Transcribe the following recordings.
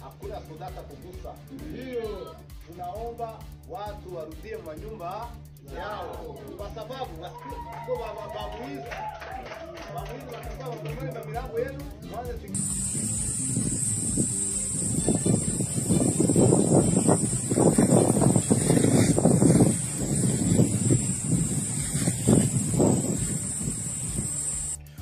Hakuna sodata kugusa. Tunaomba watu warudie manyumba yao kwa sababu wasiko babuizi watakuwa wakumwenda milango yenu mwanze.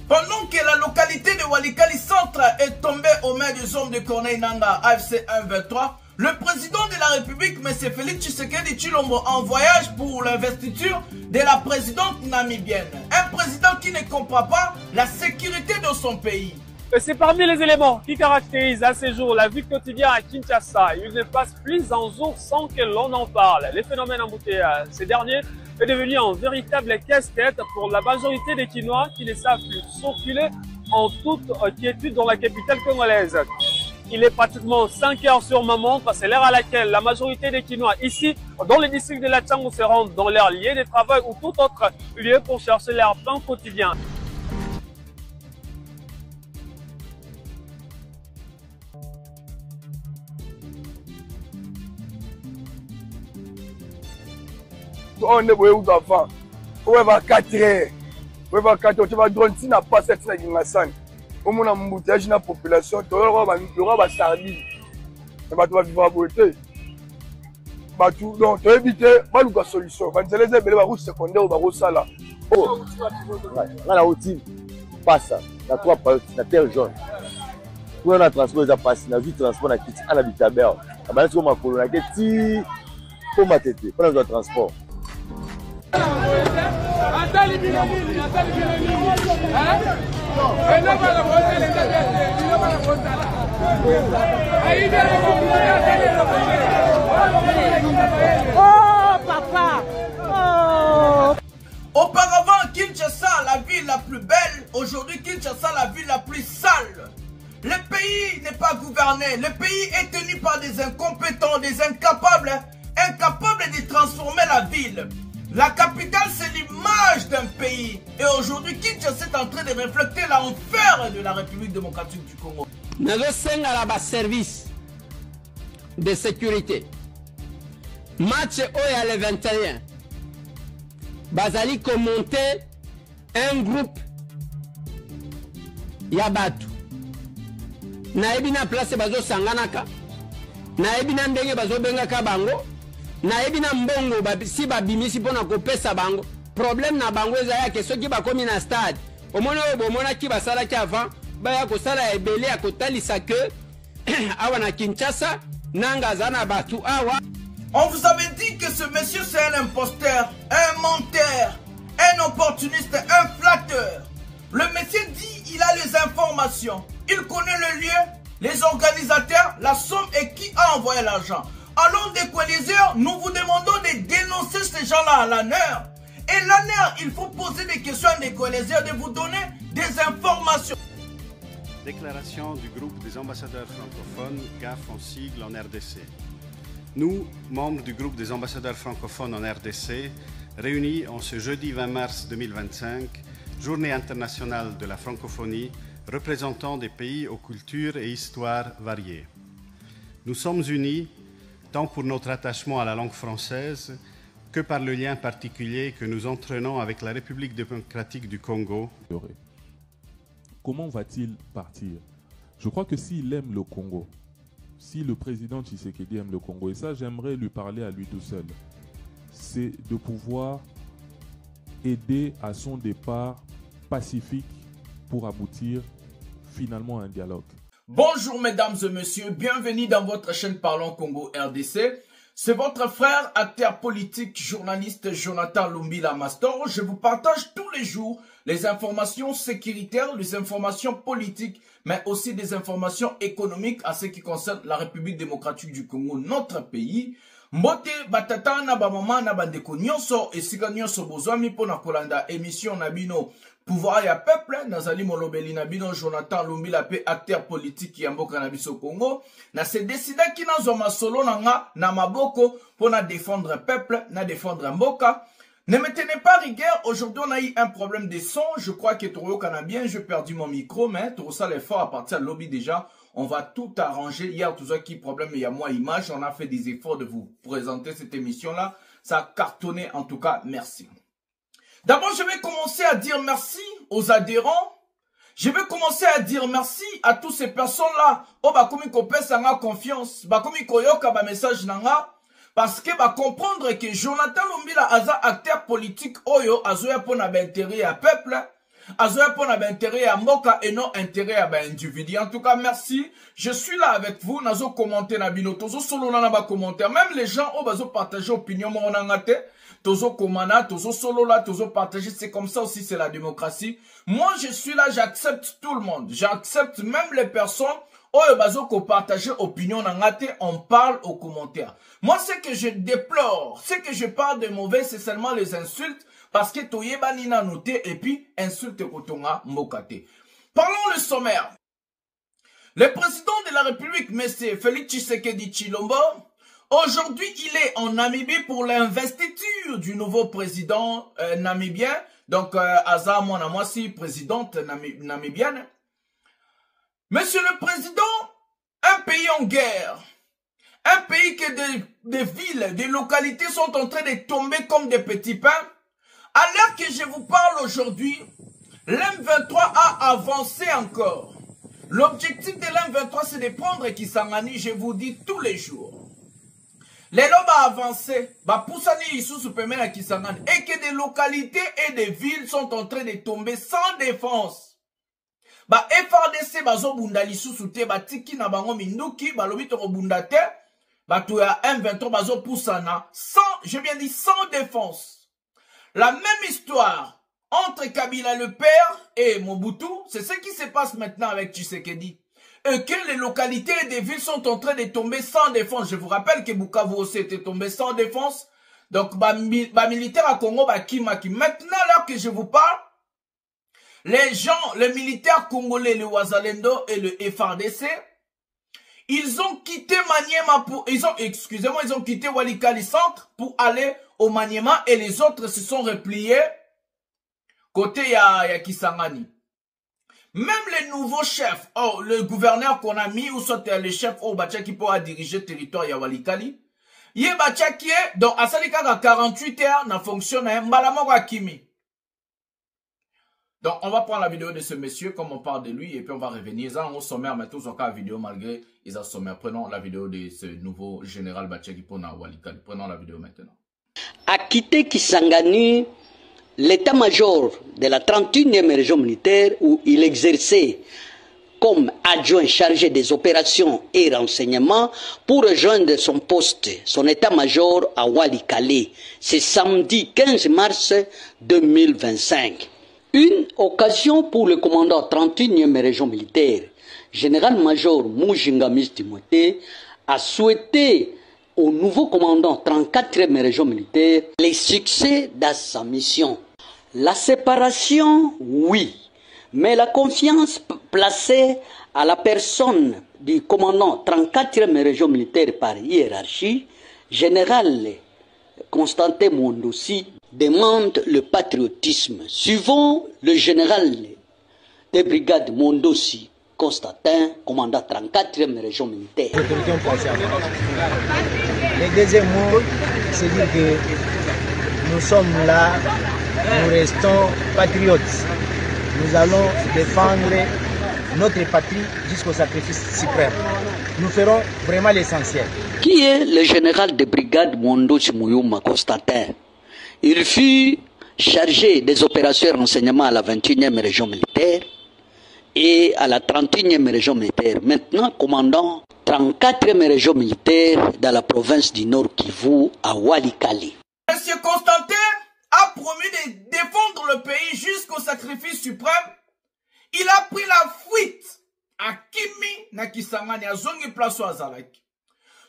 Pendant que la localité de Walikali Centre est tombée aux mains des hommes de Corneille Nangaa AFC 123, le président de la République, M. Félix Tshisekedi Tshilombo, en voyage pour l'investiture de la présidente namibienne. Un président qui ne comprend pas la sécurité de son pays. C'est parmi les éléments qui caractérisent à ce jour la vie quotidienne à Kinshasa. Il ne passe plus un jour sans que l'on en parle. Les phénomènes embouteillés ces derniers est devenu un véritable casse-tête pour la majorité des Kinois qui ne savent plus circuler en toute quiétude dans la capitale congolaise. Il est pratiquement 5 heures sur ma montre, c'est l'heure à laquelle la majorité des Kinois ici, dans le district de la Tchango, se rendent dans leur lieu de travail ou tout autre lieu pour chercher leur pain quotidien. On est où d'avant? On va 4 heures. On va 4 heures. Tu vas donner si n'a pas cette nation. Au moins, on a une population. Tu auras une sardine. Tu vas vivre à beauté. Donc, tu vas éviter une solution. Quand tu les as mis à secondaire ou à sala. Oh, la routine passe. La 3 la terre jaune. Pour un transport, ça passe. La vie transport, la quitte à l'habitat. La balance comme ma colonne. La quitte pour ma tête. Pour le transport. Oh papa, oh. Auparavant, Kinshasa, la ville la plus belle. Aujourd'hui, Kinshasa, la ville la plus sale. Le pays n'est pas gouverné. Le pays est tenu par des incompétents, des incapables, incapables de transformer la ville. La capitale, c'est l'image d'un pays. Et aujourd'hui, Kinshasa est en train de refléter l'enfer de la République démocratique du Congo. Nous avons un service de sécurité. Match OYA le 21. Bazali commenté un groupe Yabatu. Naebina place bazo sanganaka. Naebina ndenge bazo bengaka bango. Naebina mbongo si babimisi pona kopesa bango. Problème na bango ezaya soki bakomi na stade. Omona oyo bomona ki basala ki avant baya kosala ebele ya kotalisa que awa na Kinshasa nanga zana batu awa. On vous avait dit que ce monsieur c'est un imposteur, un menteur, un opportuniste, un flatteur. Le monsieur dit il a les informations, il connaît le lieu, les organisateurs, la somme et qui a envoyé l'argent. Alors des coaliseurs, nous vous demandons de dénoncer ces gens-là à l'honneur. Et l'honneur, il faut poser des questions à des coaliseurs, de vous donner des informations. Déclaration du groupe des ambassadeurs francophones, GAF en sigle en RDC. Nous, membres du groupe des ambassadeurs francophones en RDC, réunis en ce jeudi 20 mars 2025, journée internationale de la francophonie, représentant des pays aux cultures et histoires variées. Nous sommes unis tant pour notre attachement à la langue française que par le lien particulier que nous entraînons avec la République démocratique du Congo. Comment va-t-il partir? Je crois que s'il aime le Congo, si le président Tshisekedi aime le Congo, et ça j'aimerais lui parler à lui tout seul, c'est de pouvoir aider à son départ pacifique pour aboutir finalement à un dialogue. Bonjour mesdames et messieurs, bienvenue dans votre chaîne Parlons Congo RDC. C'est votre frère, acteur politique, journaliste Jonathan Lumbila Mastor. Je vous partage tous les jours les informations sécuritaires, les informations politiques, mais aussi des informations économiques à ce qui concerne la République démocratique du Congo, notre pays. Mbote batata na ba mama na bandeko nyonso esika nyonso bozwami pona kolanda émission na bino pouvoir ya peuple nazali molobeli na bino Jonathan Lumbila pe acteur politique ya mboka na biso Congo na se décida ki nazwa masolo nanga na maboko pour na défendre peuple na défendre mboka. Ne me tenez pas rigueur, aujourd'hui on a eu un problème de son, je crois que Toro Canadien, j'ai perdu mon micro, mais tout ça l'effort à partir de lobby déjà, on va tout arranger. Hier tout ça qui problème, il y a moins image, on a fait des efforts de vous présenter cette émission là, ça a cartonné en tout cas, merci. D'abord je vais commencer à dire merci aux adhérents, je vais commencer à dire merci à toutes ces personnes là, oh bah comme ils pèsent en confiance, bah comme ils koyoka bah message nanga. Parce que va comprendre que Jonathan Lumbila aza acteur politique oyo azoya pona ba intérêt à peuple, azoya pona ba intérêt à mboka et non intérêt à ba individu. En tout cas, merci. Je suis là avec vous. Nazo commenter na bino tozo solo na ba commentaire. Même les gens au bazo partager opinion mo ngate, tozo komana, tozo solo là, tozo partager, c'est comme ça aussi c'est la démocratie. Moi je suis là, j'accepte tout le monde. J'accepte même les personnes oh, bazo ko partager opinion nangate, on parle aux commentaires. Moi, ce que je déplore, ce que je parle de mauvais, c'est seulement les insultes, parce que toyeba nina noté, et puis insulte kotonga mbokate. Parlons le sommaire. Le président de la République, M. Félix Tshisekedi Tshilombo, aujourd'hui, il est en Namibie pour l'investiture du nouveau président namibien, donc Aza Mwanamwasi, présidente namibienne. Monsieur le Président, un pays en guerre, un pays que des villes, des localités sont en train de tomber comme des petits pains. À l'heure que je vous parle aujourd'hui, l'M23 a avancé encore. L'objectif de l'M23, c'est de prendre Kisangani, je vous dis, tous les jours. Les lobes a avancé, poussani ici à Kisangani, et que des localités et des villes sont en train de tomber sans défense. FRDC bazo bunda lisusu te tiki na bango minduki balobi to bunda te to ya M23 bazo poussana sans, j'ai bien dit sans défense. La même histoire entre Kabila le père et Mobutu, c'est ce qui se passe maintenant avec Tshisekedi. Et que les localités et des villes sont en train de tomber sans défense. Je vous rappelle que Bukavu aussi était tombé sans défense. Donc militaire à Congo kimaki. Maintenant là que je vous parle, les gens, les militaires congolais, le Wazalendo et le FRDC, ils ont quitté Maniema pour, ils ont quitté Walikali Centre pour aller au Maniema et les autres se sont repliés côté ya Kisangani. Même les nouveaux chefs, le gouverneur qu'on a mis, ou soit le chef, qui pourra diriger le territoire ya Walikali, yé Bachaki, donc à Salika 48 heures, n'a fonctionné, Mbalamoga Kimi. Donc, on va prendre la vidéo de ce monsieur, comme on parle de lui, et puis on va revenir. Ils ont au sommaire, mais tous encore la vidéo, malgré ils ont sommaire. Prenons la vidéo de ce nouveau général Bachaki Pona Walikali. Prenons la vidéo maintenant. A quitté Kisangani, l'état-major de la 31e région militaire, où il exerçait comme adjoint chargé des opérations et renseignements, pour rejoindre son poste, son état-major à Walikali. C'est samedi 15 mars 2025. Une occasion pour le commandant 31e région militaire, général-major Mujingamis Timothée, a souhaité au nouveau commandant 34e région militaire les succès dans sa mission. La séparation, oui, mais la confiance placée à la personne du commandant 34e région militaire par hiérarchie, général Constantin Mondossi, demande le patriotisme. Suivant le général des brigades Mondossi, Constantin, commandant 34e région militaire. Le deuxième mot, c'est dire que nous sommes là, nous restons patriotes. Nous allons défendre notre patrie jusqu'au sacrifice suprême. Nous ferons vraiment l'essentiel. Qui est le général de brigade Mondossi Muyuma Constantin? Il fut chargé des opérations et renseignements à la 21e région militaire et à la 31e région militaire. Maintenant, commandant 34e région militaire dans la province du Nord Kivu à Walikali. Monsieur Constantin a promis de défendre le pays jusqu'au sacrifice suprême. Il a pris la fuite à Kimi na Kisangani à Zongi Plaso Azalaki.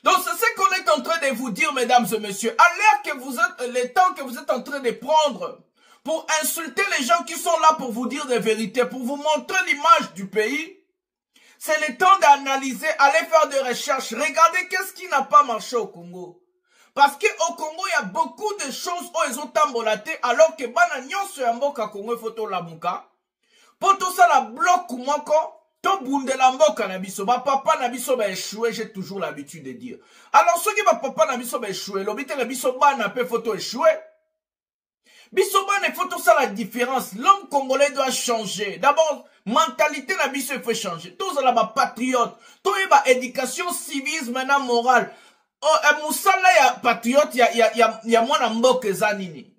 Donc c'est ce qu'on est en train de vous dire, mesdames et messieurs. À l'heure que vous êtes, le temps que vous êtes en train de prendre pour insulter les gens qui sont là pour vous dire des vérités, pour vous montrer l'image du pays. C'est le temps d'analyser, aller faire des recherches. Regardez qu'est-ce qui n'a pas marché au Congo. Parce qu'au Congo, il y a beaucoup de choses où ils ont tambolaté, alors que bana nyonso ya mboka Congo photo la muka. Poto ça la bloc moko, to bunde la mboka na biso. Ba papa na biso ba échoué, j'ai toujours l'habitude de dire. Alors ceux qui ba papa na biso ba échoué, l'obité na biso bana pe photo échoué. Biso bana photo ça la différence. L'homme congolais doit changer. D'abord, mentalité na biso il faut changer. Tous la ba patriote, to y ba éducation, civisme, maintenant morale. Moussala ya patriote, ya mwana mboke zanini.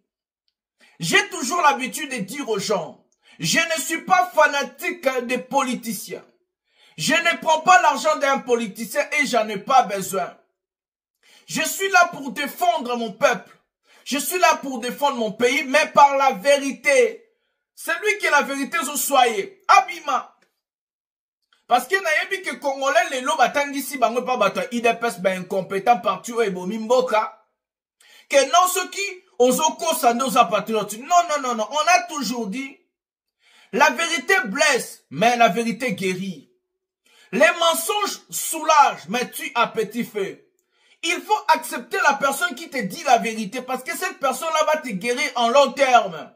J'ai toujours l'habitude de dire aux gens, je ne suis pas fanatique des politiciens. Je ne prends pas l'argent d'un politicien et j'en ai pas besoin. Je suis là pour défendre mon peuple. Je suis là pour défendre mon pays, mais par la vérité. Celui qui est la vérité, vous soyez. Abima. Parce que nayebi que Congolais les lots batangisi bango pa bato IDPS ba incompétent partout et bomi mboka. Que non ceux qui ozoko sandoza patriote. Non. On a toujours dit la vérité blesse, mais la vérité guérit. Les mensonges soulagent, mais tuent à petit feu. Il faut accepter la personne qui te dit la vérité parce que cette personne-là va te guérir en long terme.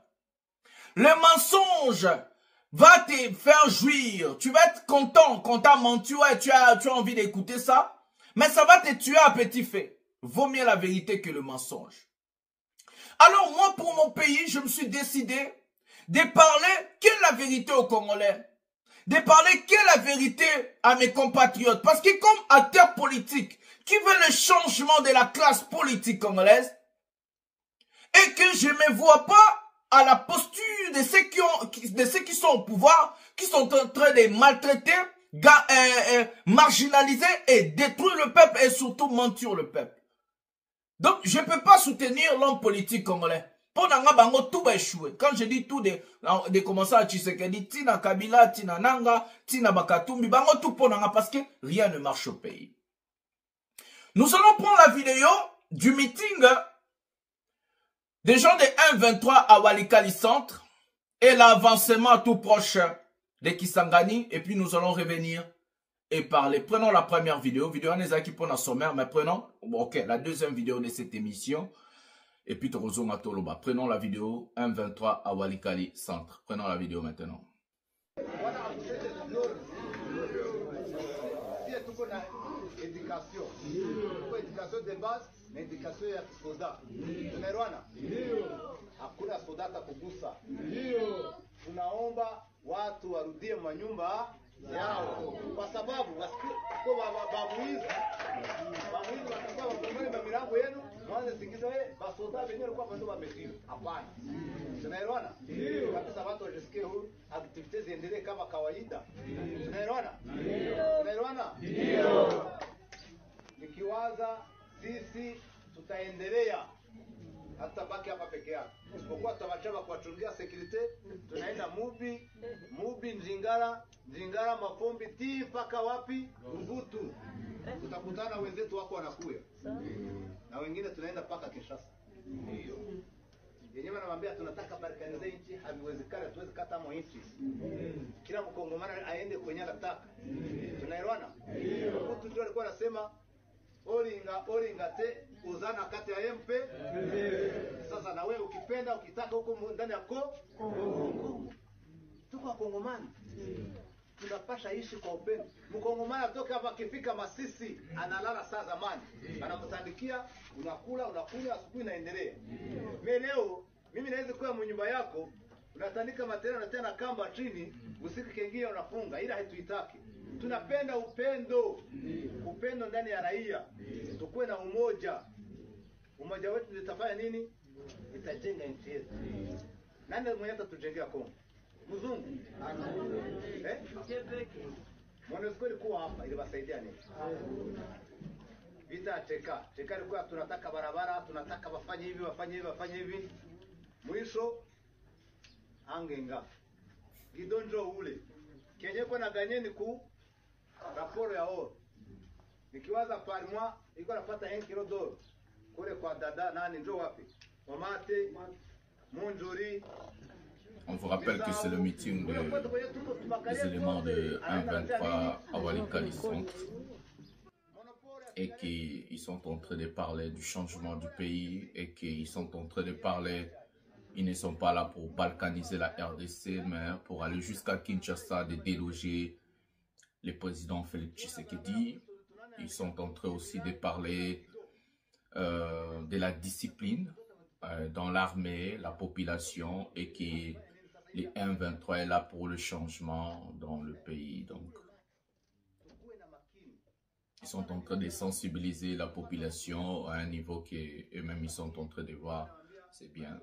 Le mensonge va te faire jouir. Tu vas être content quand tu as menti, ouais, tu as envie d'écouter ça. Mais ça va te tuer à petit feu. Vaut mieux la vérité que le mensonge. Alors moi, pour mon pays, je me suis décidé de parler quelle est la vérité aux Congolais. De parler quelle est la vérité à mes compatriotes. Parce que comme acteur politique qui veut le changement de la classe politique congolaise, et que je ne me vois pas à la posture de ceux qui sont au pouvoir, qui sont en train de maltraiter, marginaliser et détruire le peuple et surtout mentir le peuple. Donc, je ne peux pas soutenir l'homme politique congolais. Pour Nanga Bango, tout va échouer. Quand je dis tout, de commencer à Tshisekedi, Tina Kabila, Tina Nanga, Tina Bakatumbi, Bango tout pour Nanga parce que rien ne marche au pays. Nous allons prendre la vidéo du meeting des gens de 1-23 à Walikali Centre et l'avancement tout proche de Kisangani. Et puis nous allons revenir et parler. Prenons la première vidéo. Vidéo qui pour la sommaire, mais prenons la deuxième vidéo de cette émission. Et puis prenons la vidéo 1-23 à Walikali Centre. Prenons la vidéo maintenant. Éducation de base na éducation ya soda. Tunaelewana? Hakuna soda atakugusa. Tunaomba watu warudie manyumba yao kwa sababu babuizi watakuwa wamemaliza milango yenu mwanze singiza basoda wenyewe kwa ndo wametii. Hapana. Tunaelewana? Kabisa watu wajisikie huru, activities ziendelee kama kawaida. Tunaelewana? Tunaelewana? Ndio. Nikiwaza sisi tutaendelea hata baki hapa peke yake. Isipokuwa tutawachaba kuwachungia security, tunaenda Mubi Njingara Mafombi ti mpaka wapi? Uvutu. Tutakutana wenzetu wako wanakuya. Na wengine tunaenda mpaka Kinshasa. Ndio. Yenyewe anamwambia tunataka barikanize nchi, haviwezekani tuweze kata mo nchi. Kila mkongomani aende kwenye anataka. Tunaelewana? Uvutu ndio alikuwa anasema Oringa te uzana kati ya MP. Sasa na wewe ukipenda ukitaka huko ndani ya tuko Kongomani. Tunapasha ishi kwa upendo. Mkongomani atoka hapa akifika Masisi analala saa zamani. Anakutandikia, unakula, unakunywa, asubuhi inaendelea. Mimi leo naweza kuwa mnyumba yako, unatandika material na tena kamba chini, usiku kingine unafunga, ila haituitaki. Tunapenda upendo ndani ya raia. Tukue na umoja. Umoja wetu litafanya nini? Itajenga nchi yetu. Nani mwenye atatujengea Kongo? Mzungu. MONUSCO ilikuwa hapa ili wasaidia nini? Vita cheka ilikuwa tunataka barabara, tunataka wafanye hivi. Mwisho angenga. Gidonjo ule. Kenye kwa na ganyeni ku raporo ya oro. Nikiwaza parmwa iko napata 1 kilo d'oro. Kule kwa dada nani njoo wapi? Mamate On vous rappelle que c'est le meeting des éléments de 1-23 à Walikale Centre et qu'ils sont en train de parler du changement du pays et qu'ils sont en train de parler, ils ne sont pas là pour balkaniser la RDC, mais pour aller jusqu'à Kinshasa, de déloger le président Félix Tshisekedi. Ils sont en train aussi de parler de la discipline dans l'armée, la population, et que les 1-23 est là pour le changement dans le pays. Donc, ils sont en train de sensibiliser la population à un niveau qu'eux-mêmes ils sont en train de voir. C'est bien.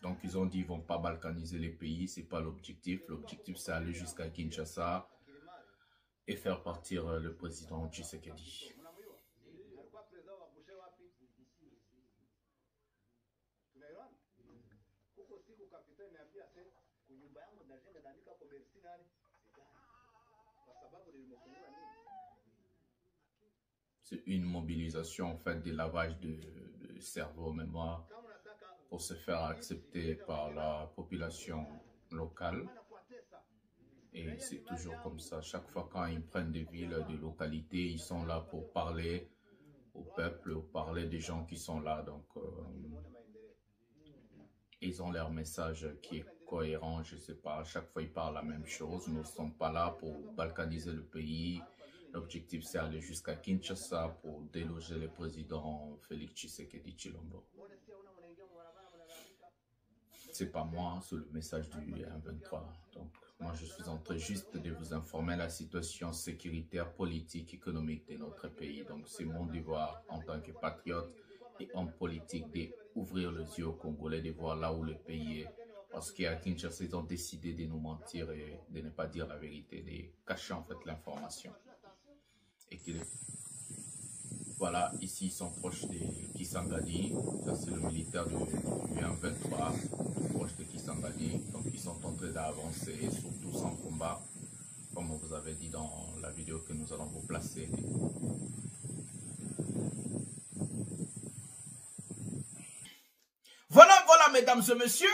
Donc, ils ont dit qu'ils ne vont pas balkaniser les pays, ce n'est pas l'objectif. L'objectif, c'est aller jusqu'à Kinshasa et faire partir le président Tshisekedi. C'est une mobilisation en fait de lavage de cerveau, mémoire pour se faire accepter par la population locale. Et c'est toujours comme ça. Chaque fois quand ils prennent des villes, des localités, ils sont là pour parler au peuple, pour parler des gens qui sont là. Donc, ils ont leur message qui est cohérent, je ne sais pas. À chaque fois, ils parlent la même chose. Nous ne sommes pas là pour balkaniser le pays. L'objectif, c'est aller jusqu'à Kinshasa pour déloger le président Félix Tshisekedi Tshilombo. C'est pas moi, c'est le message du 1-23. Donc, moi, je suis en train juste de vous informer de la situation sécuritaire, politique, économique de notre pays. Donc, c'est mon devoir en tant que patriote et homme politique d'ouvrir les yeux aux Congolais, de voir là où le pays est. Parce qu'à Kinshasa, ils ont décidé de nous mentir et de ne pas dire la vérité, de cacher en fait l'information. Et que voilà, ici ils sont proches de Kisangani, ça c'est le militaire du 1-23, proche de Kisangani, donc ils sont en train d'avancer, surtout sans combat, comme on vous avait dit dans la vidéo que nous allons vous placer. Voilà mesdames et messieurs,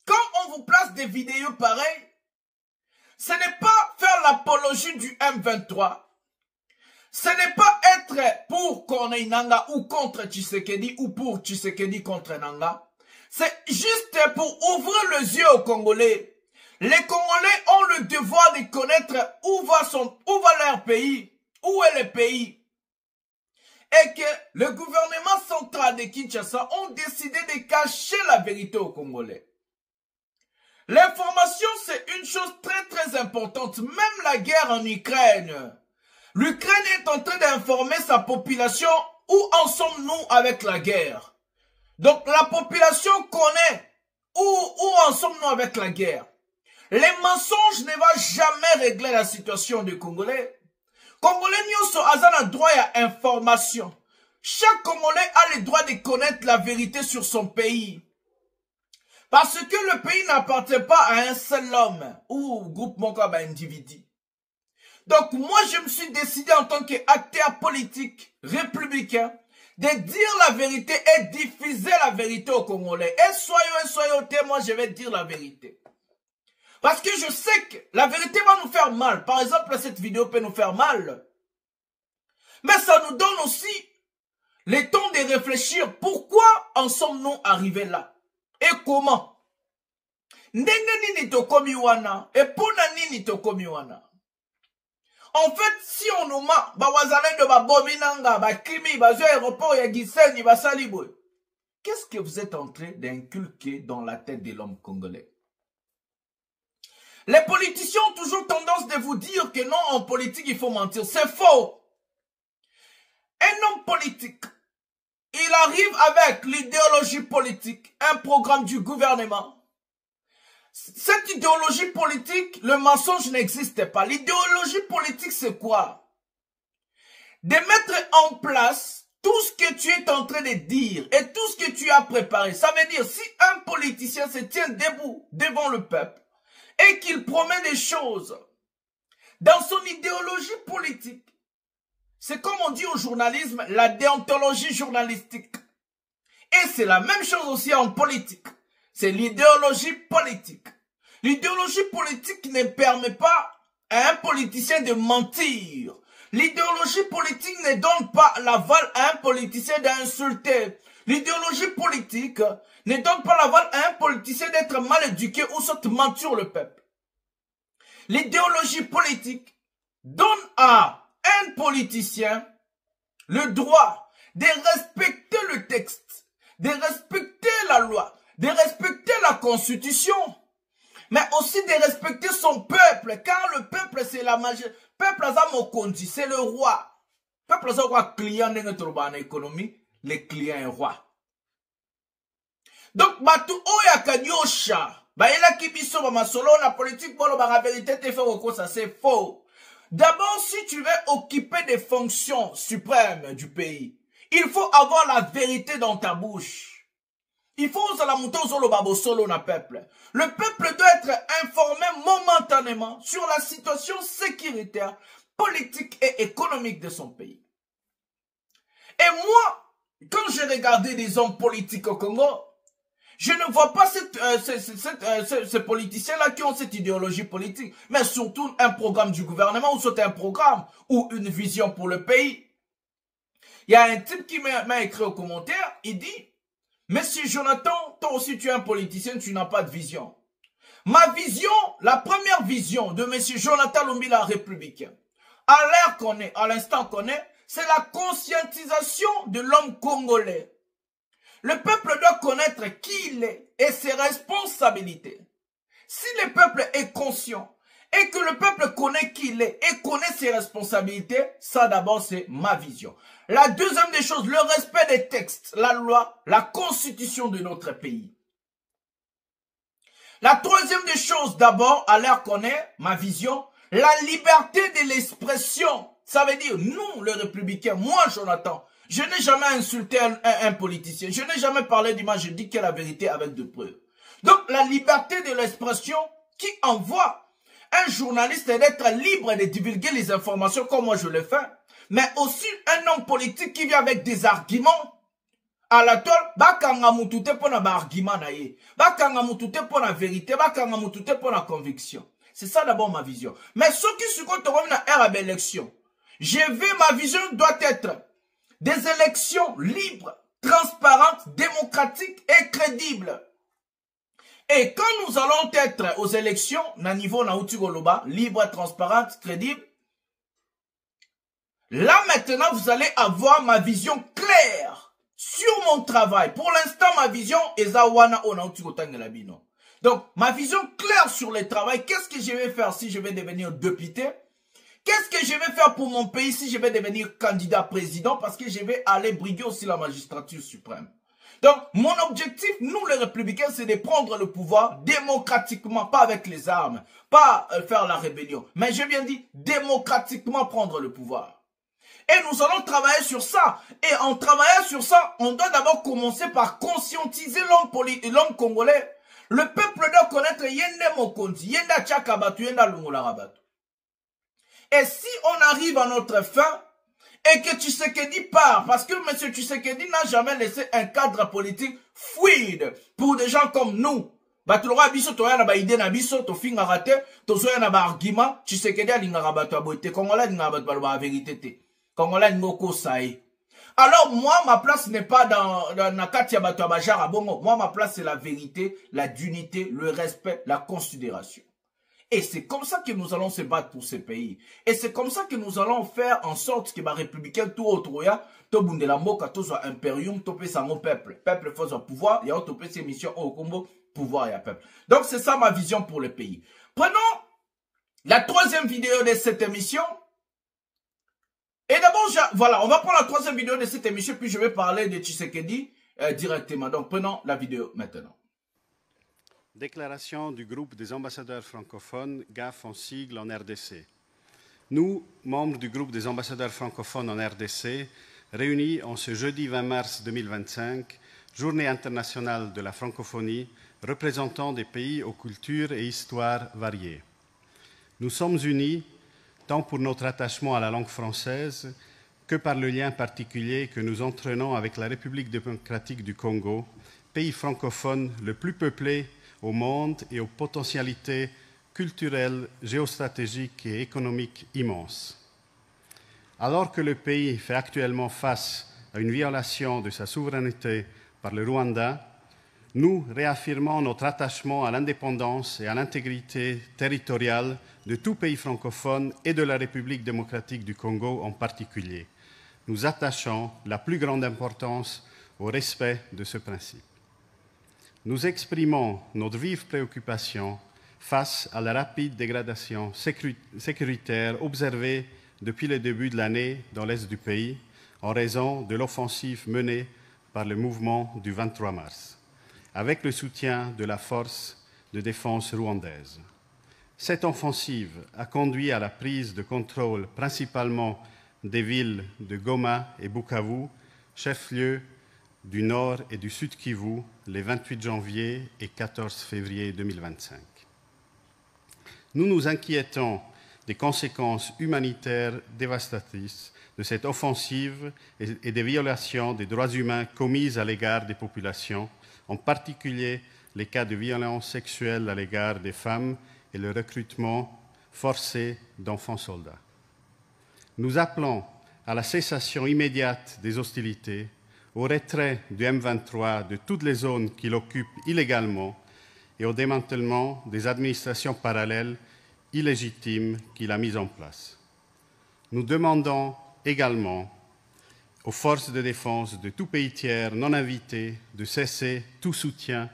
quand on vous place des vidéos pareilles, ce n'est pas faire l'apologie du M23. Ce n'est pas être pour Corneille Nangaa ou contre Tshisekedi ou pour Tshisekedi contre Nangaa. C'est juste pour ouvrir les yeux aux Congolais. Les Congolais ont le devoir de connaître où va leur pays, où est le pays. Et que le gouvernement central de Kinshasa ont décidé de cacher la vérité aux Congolais. L'information, c'est une chose très importante. Même la guerre en Ukraine. L'Ukraine est en train d'informer sa population où en sommes-nous avec la guerre. Donc la population connaît où en sommes-nous avec la guerre. Les mensonges ne vont jamais régler la situation des Congolais. Congolais n'y ont droit à information. Chaque Congolais a le droit de connaître la vérité sur son pays. Parce que le pays n'appartient pas à un seul homme ou groupement comme un individu. Donc moi je me suis décidé en tant qu'acteur politique républicain de dire la vérité et diffuser la vérité aux Congolais. Et soyons témoins, je vais dire la vérité. Parce que je sais que la vérité va nous faire mal. Par exemple, cette vidéo peut nous faire mal. Mais ça nous donne aussi le temps de réfléchir. Pourquoi en sommes-nous arrivés là? Et comment? Ndenge nini tokomi wana? Et pona nini tokomi wana? En fait, si on nous ment, qu'est-ce que vous êtes en train d'inculquer dans la tête de l'homme congolais? Les politiciens ont toujours tendance de vous dire que non, en politique, il faut mentir. C'est faux. Un homme politique, il arrive avec l'idéologie politique, un programme du gouvernement. Cette idéologie politique, le mensonge n'existe pas. L'idéologie politique, c'est quoi? De mettre en place tout ce que tu es en train de dire et tout ce que tu as préparé. Ça veut dire, si un politicien se tient debout devant le peuple et qu'il promet des choses dans son idéologie politique, C'est comme on dit au journalisme, la déontologie journalistique. Et c'est la même chose aussi en politique. C'est l'idéologie politique. L'idéologie politique ne permet pas à un politicien de mentir. L'idéologie politique ne donne pas l'aval à un politicien d'insulter. L'idéologie politique ne donne pas l'aval à un politicien d'être mal éduqué ou soit mentir le peuple. L'idéologie politique donne à un politicien le droit de respecter le texte, de respecter la loi, de respecter la constitution, mais aussi de respecter son peuple, car le peuple c'est la majorité. Peuple a mokondi, c'est le roi. Peuple a roi client dans l'économie, les clients est roi. Donc batu oya kanyosha, ba ela kibiso ba masolo na politique bolo ba vérité te fait au ça c'est faux. D'abord, si tu veux occuper des fonctions suprêmes du pays, il faut avoir la vérité dans ta bouche. Il faut le peuple doit être informé momentanément sur la situation sécuritaire, politique et économique de son pays. Et moi, quand j'ai regardé des hommes politiques au Congo, je ne vois pas ces politiciens-là qui ont cette idéologie politique, mais surtout un programme du gouvernement ou soit un programme ou une vision pour le pays. Il y a un type qui m'a écrit au commentaire, il dit, Monsieur Jonathan, toi aussi tu es un politicien, tu n'as pas de vision. Ma vision, la première vision de Monsieur Jonathan Lumbila républicain, à l'heure qu'on est, à l'instant qu'on est, c'est la conscientisation de l'homme congolais. Le peuple doit connaître qui il est et ses responsabilités. Si le peuple est conscient et que le peuple connaît qui il est et connaît ses responsabilités, ça d'abord c'est ma vision. La deuxième des choses, le respect des textes, la loi, la constitution de notre pays. La troisième des choses d'abord, à l'heure qu'on est, ma vision, la liberté de l'expression. Ça veut dire, nous les républicains, moi Jonathan, je n'ai jamais insulté un politicien. Je n'ai jamais parlé d'image. Je dis que la vérité avec des preuves. Donc, la liberté de l'expression qui envoie un journaliste d'être libre de divulguer les informations comme moi je le fais. Mais aussi un homme politique qui vient avec des arguments. À la toile, bakanga mutute pour un argument naïe. Bakanga mutute pour la vérité. Bakanga mutute pour la conviction. C'est ça d'abord ma vision. Mais ceux qui se comptent à l'élection, ma vision doit être des élections libres, transparentes, démocratiques et crédibles. Et quand nous allons être aux élections, na niveau na utigoloba, libres, transparentes, crédibles, là maintenant vous allez avoir ma vision claire sur mon travail. Pour l'instant, ma vision est zawana ona utigotangelabino. Donc, ma vision claire sur le travail, qu'est-ce que je vais faire si je vais devenir député? Qu'est-ce que je vais faire pour mon pays si je vais devenir candidat président? Parce que je vais aller briguer aussi la magistrature suprême. Donc, mon objectif, nous les républicains, c'est de prendre le pouvoir démocratiquement, pas avec les armes, pas faire la rébellion. Mais j'ai bien dit, démocratiquement prendre le pouvoir. Et nous allons travailler sur ça. Et en travaillant sur ça, on doit d'abord commencer par conscientiser l'homme congolais. Le peuple doit connaître Yende Mokondi, Yenda Tchakabatu, Yenda Lungularabatu. Et si on arrive à notre fin, et que Tshisekedi part, parce que M. Tshisekedi n'a jamais laissé un cadre politique fluide pour des gens comme nous. Batulora biso toya na ba idée na biso to finga raté to soya na ba argument Tshisekedi alingara bato abote Congolais lingara bato ba vérité te. Congolais ngoko sae. Alors moi ma place n'est pas dans na katia bato abajara bongo. Moi ma place c'est la vérité, la dignité, le respect, la considération. Et c'est comme ça que nous allons se battre pour ce pays. Et c'est comme ça que nous allons faire en sorte que les républicains, tout autre, tout bundela moka, tout soit impérium, tout peut mon peuple. Peuple faut son pouvoir, il y a tout peut ses missions au Congo, pouvoir et peuple. Donc c'est ça ma vision pour le pays. Prenons la troisième vidéo de cette émission. Et d'abord, voilà, on va prendre la troisième vidéo de cette émission, puis je vais parler de Tshisekedi directement. Donc prenons la vidéo maintenant. Déclaration du groupe des ambassadeurs francophones, GAF en sigle en RDC. Nous, membres du groupe des ambassadeurs francophones en RDC, réunis en ce jeudi 20 mars 2025, journée internationale de la francophonie, représentant des pays aux cultures et histoires variées. Nous sommes unis tant pour notre attachement à la langue française que par le lien particulier que nous entraînons avec la République démocratique du Congo, pays francophone le plus peuplé au monde et aux potentialités culturelles, géostratégiques et économiques immenses. Alors que le pays fait actuellement face à une violation de sa souveraineté par le Rwanda, nous réaffirmons notre attachement à l'indépendance et à l'intégrité territoriale de tout pays francophone et de la République démocratique du Congo en particulier. Nous attachons la plus grande importance au respect de ce principe. Nous exprimons notre vive préoccupation face à la rapide dégradation sécuritaire observée depuis le début de l'année dans l'est du pays en raison de l'offensive menée par le mouvement du 23 mars, avec le soutien de la force de défense rwandaise. Cette offensive a conduit à la prise de contrôle principalement des villes de Goma et Bukavu, chefs-lieux du Nord et du Sud Kivu, les 28 janvier et 14 février 2025. Nous nous inquiétons des conséquences humanitaires dévastatrices de cette offensive et des violations des droits humains commises à l'égard des populations, en particulier les cas de violences sexuelles à l'égard des femmes et le recrutement forcé d'enfants soldats. Nous appelons à la cessation immédiate des hostilités, au retrait du M23 de toutes les zones qu'il occupe illégalement et au démantèlement des administrations parallèles illégitimes qu'il a mises en place. Nous demandons également aux forces de défense de tout pays tiers non invités de cesser tout soutien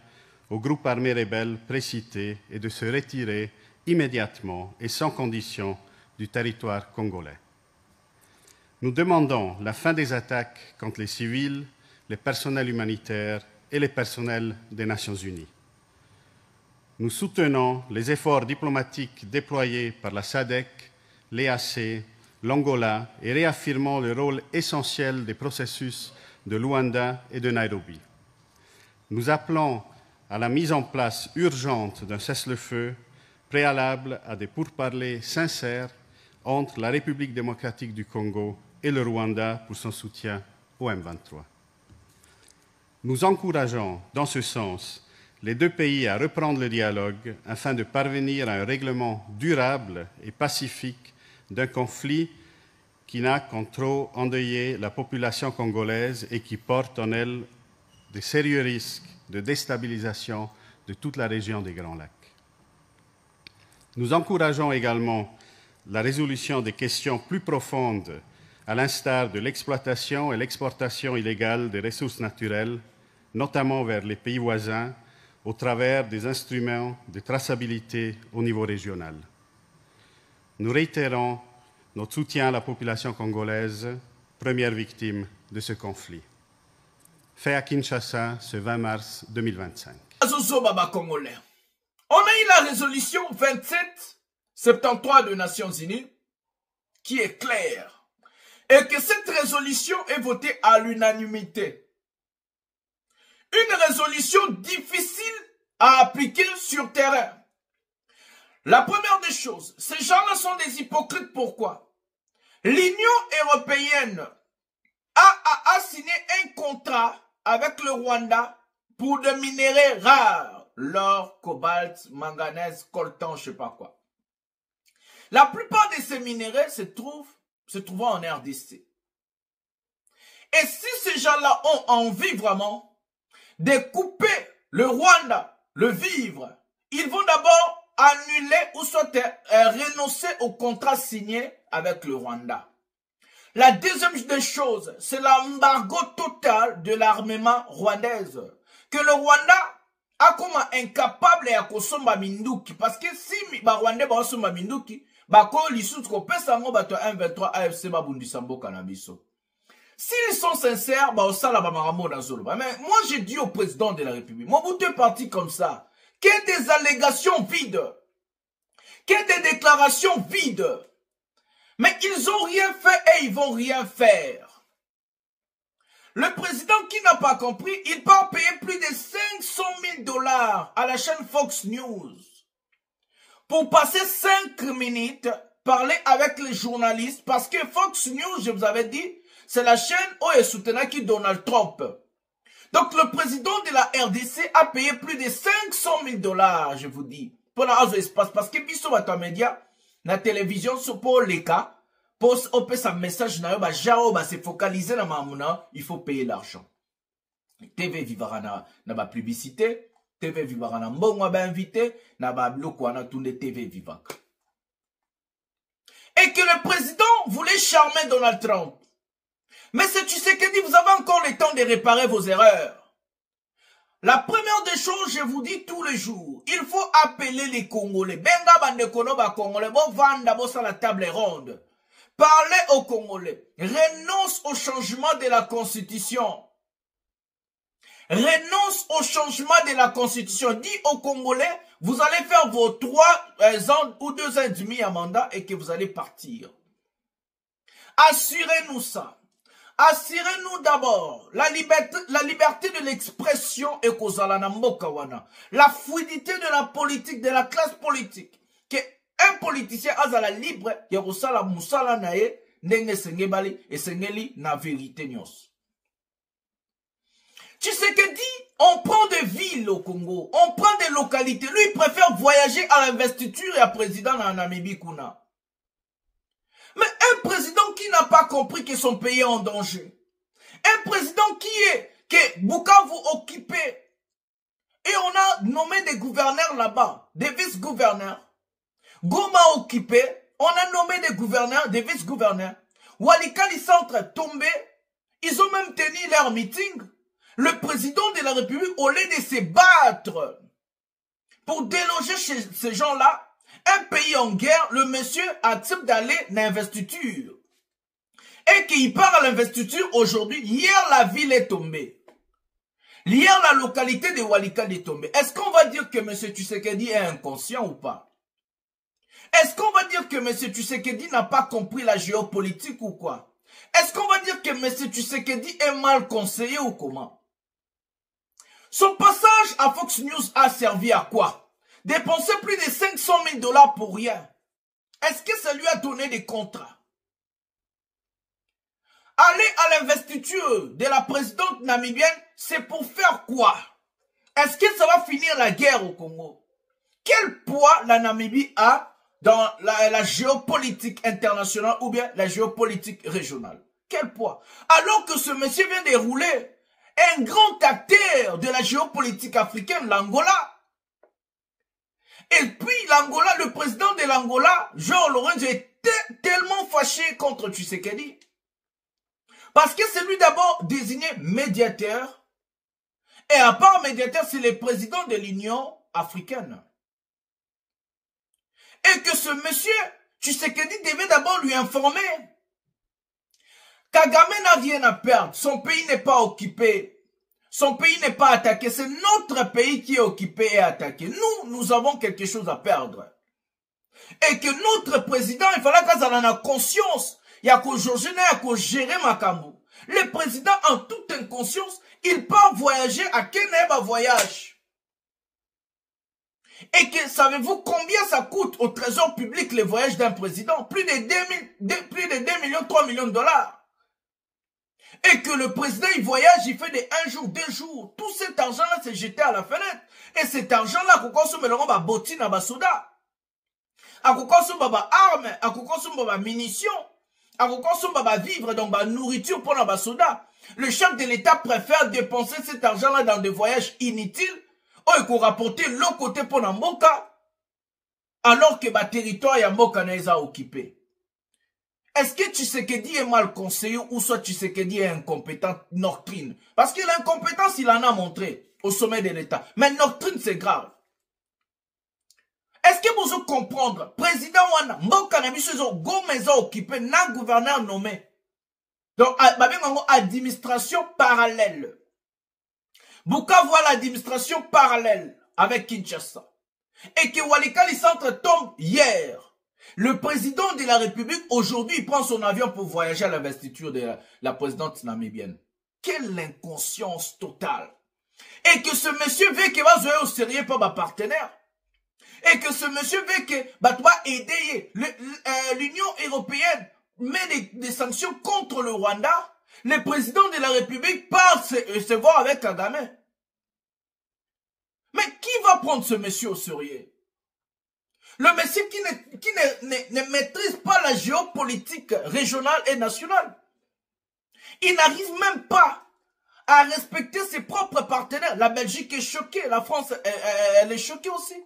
aux groupes armés rebelles précités et de se retirer immédiatement et sans condition du territoire congolais. Nous demandons la fin des attaques contre les civils, les personnels humanitaires et les personnels des Nations Unies. Nous soutenons les efforts diplomatiques déployés par la SADC, l'EAC, l'Angola et réaffirmons le rôle essentiel des processus de Luanda et de Nairobi. Nous appelons à la mise en place urgente d'un cessez-le-feu préalable à des pourparlers sincères entre la République démocratique du Congo et le Rwanda pour son soutien au M23. Nous encourageons, dans ce sens, les deux pays à reprendre le dialogue afin de parvenir à un règlement durable et pacifique d'un conflit qui n'a qu'en trop endeuillé la population congolaise et qui porte en elle de sérieux risques de déstabilisation de toute la région des Grands Lacs. Nous encourageons également la résolution des questions plus profondes, à l'instar de l'exploitation et l'exportation illégale des ressources naturelles, notamment vers les pays voisins, au travers des instruments de traçabilité au niveau régional. Nous réitérons notre soutien à la population congolaise, première victime de ce conflit. Fait à Kinshasa ce 20 mars 2025. On a eu la résolution 2773 des Nations Unies qui est claire et que cette résolution est votée à l'unanimité. Une résolution difficile à appliquer sur terrain. La première des choses, ces gens-là sont des hypocrites. Pourquoi? L'Union européenne a signé un contrat avec le Rwanda pour des minéraux rares, l'or, cobalt, manganèse, coltan, je ne sais pas quoi. La plupart de ces minéraux se trouvent en RDC. Et si ces gens-là ont envie vraiment de couper le Rwanda, le vivre, ils vont d'abord annuler ou soit renoncer au contrat signé avec le Rwanda. La deuxième des choses, c'est l'embargo total de l'armement rwandaise. Que le Rwanda a comme incapable à kosomba minduki. Parce que si ba Rwanda ba kosomba minduki, ba ko lisut ko pesa ngo bato 123 AFC ba bundisambo kanabiso. S'ils sont sincères, bah, mais moi j'ai dit au président de la République, Mobutu est parti comme ça, qu'il y ait des allégations vides, qu'il y ait des déclarations vides, mais ils n'ont rien fait et ils vont rien faire. Le président qui n'a pas compris, il part payer plus de 500 000 $ à la chaîne Fox News pour passer 5 minutes parler avec les journalistes parce que Fox News, je vous avais dit, c'est la chaîne où est soutenu qui Donald Trump. Donc le président de la RDC a payé plus de 500 000 $, je vous dis, pour l'agence espace. Parce que biso bata média, la télévision, pour les cas, pour opérer sa message, se focaliser dans ma il faut payer l'argent. TV vivara na ba publicité, TV vivara na mbongo ba invité, na ba bloko na tout les TV vivaka. Et que le président voulait charmer Donald Trump. Mais c'est Tshisekedi, vous avez encore le temps de réparer vos erreurs. La première des choses, je vous dis tous les jours, il faut appeler les Congolais. Benga bandekono ba Congolais, bo vanda bo sa la table ronde. Parlez aux Congolais. Renonce au changement de la Constitution. Renonce au changement de la Constitution. Dis aux Congolais, vous allez faire vos 3 ans ou 2 ans et demi à mandat et que vous allez partir. Assurez-nous ça. Assurez-nous d'abord la liberté de l'expression et la fluidité de la politique, de la classe politique. Que un politicien a la libre, il y a la moussala nae, nenge sengebali et sengeli na vérité nyos. Tu sais que dit, on prend des villes au Congo, on prend des localités. Lui, il préfère voyager à l'investiture et à président en Namibie Kuna. Mais un président qui n'a pas compris que son pays est en danger. Un président que Bukavu occupé. Et on a nommé des gouverneurs là-bas, des vice-gouverneurs. Goma occupé, on a nommé des gouverneurs, des vice-gouverneurs. Walikali Centre tombé, ils ont même tenu leur meeting. Le président de la République, au lieu de se battre pour déloger ces gens-là, un pays en guerre, le monsieur accepte d'aller dans l'investiture. Et qu'il part à l'investiture aujourd'hui, hier la ville est tombée. Hier la localité de Walikali est tombée. Est-ce qu'on va dire que M. Tshisekedi est inconscient ou pas? Est-ce qu'on va dire que M. Tshisekedi n'a pas compris la géopolitique ou quoi? Est-ce qu'on va dire que M. Tshisekedi est mal conseillé ou comment? Son passage à Fox News a servi à quoi? Dépenser plus de 500 000 $ pour rien. Est-ce que ça lui a donné des contrats? Aller à l'investiture de la présidente namibienne, c'est pour faire quoi? Est-ce que ça va finir la guerre au Congo? Quel poids la Namibie a dans la géopolitique internationale ou bien la géopolitique régionale? Quel poids? Alors que ce monsieur vient de rouler un grand acteur de la géopolitique africaine, l'Angola. Et puis l'Angola, le président de l'Angola, Jean Lorenzo, est tellement fâché contre Tshisekedi. Parce que c'est lui d'abord désigné médiateur. Et à part médiateur, c'est le président de l'Union africaine. Et que ce monsieur, Tshisekedi, devait d'abord lui informer. Kagame n'a rien à perdre. Son pays n'est pas occupé. Son pays n'est pas attaqué. C'est notre pays qui est occupé et attaqué. Nous avons quelque chose à perdre. Et que notre président, il fallait qu'il en ait conscience. Il y a qu'au gérer Makambu. Le président, en toute inconscience, il part voyager à Keneba voyage. Et que savez-vous combien ça coûte au trésor public le voyage d'un président? Plus de 2 millions, 3 millions de $. Et que le président, il voyage, il fait des 1 jour, 2 jours. Tout cet argent-là, c'est jeté à la fenêtre. Et cet argent-là, qu'on consomme le bottine à soda. À qu'on consomme armes, à qu'on consomme munitions. À qu'on consomme vivre, donc nourriture pour la soda. Le chef de l'État préfère dépenser cet argent-là dans des voyages inutiles. Ou qu'on rapporte l'autre côté pour Namboka. Alors que le territoire Yamboka n'est pas occupé. Est-ce que Tshisekedi est mal conseillé ou soit Tshisekedi est incompétent doctrine? Parce que l'incompétence, il en a montré au sommet de l'État. Mais doctrine, c'est grave. Est-ce que vous comprenez? Président Wana, Mboka Nabiso, Gomeza occupé, n'a gouverneur nommé. Donc, administration parallèle. Bukavu voit l'administration parallèle avec Kinshasa. Et que Walikali Centre tombe hier. Le président de la République, aujourd'hui, il prend son avion pour voyager à l'investiture de la présidente namibienne. Quelle inconscience totale. Et que ce monsieur veut qu'il va jouer au sérieux par ma partenaire. Et que ce monsieur veut que doit aider l'Union européenne met des sanctions contre le Rwanda. le président de la République part se voir avec Kagame. Mais qui va prendre ce monsieur au sérieux? Le monsieur qui ne maîtrise pas la géopolitique régionale et nationale. Il n'arrive même pas à respecter ses propres partenaires. La Belgique est choquée, la France elle est choquée aussi.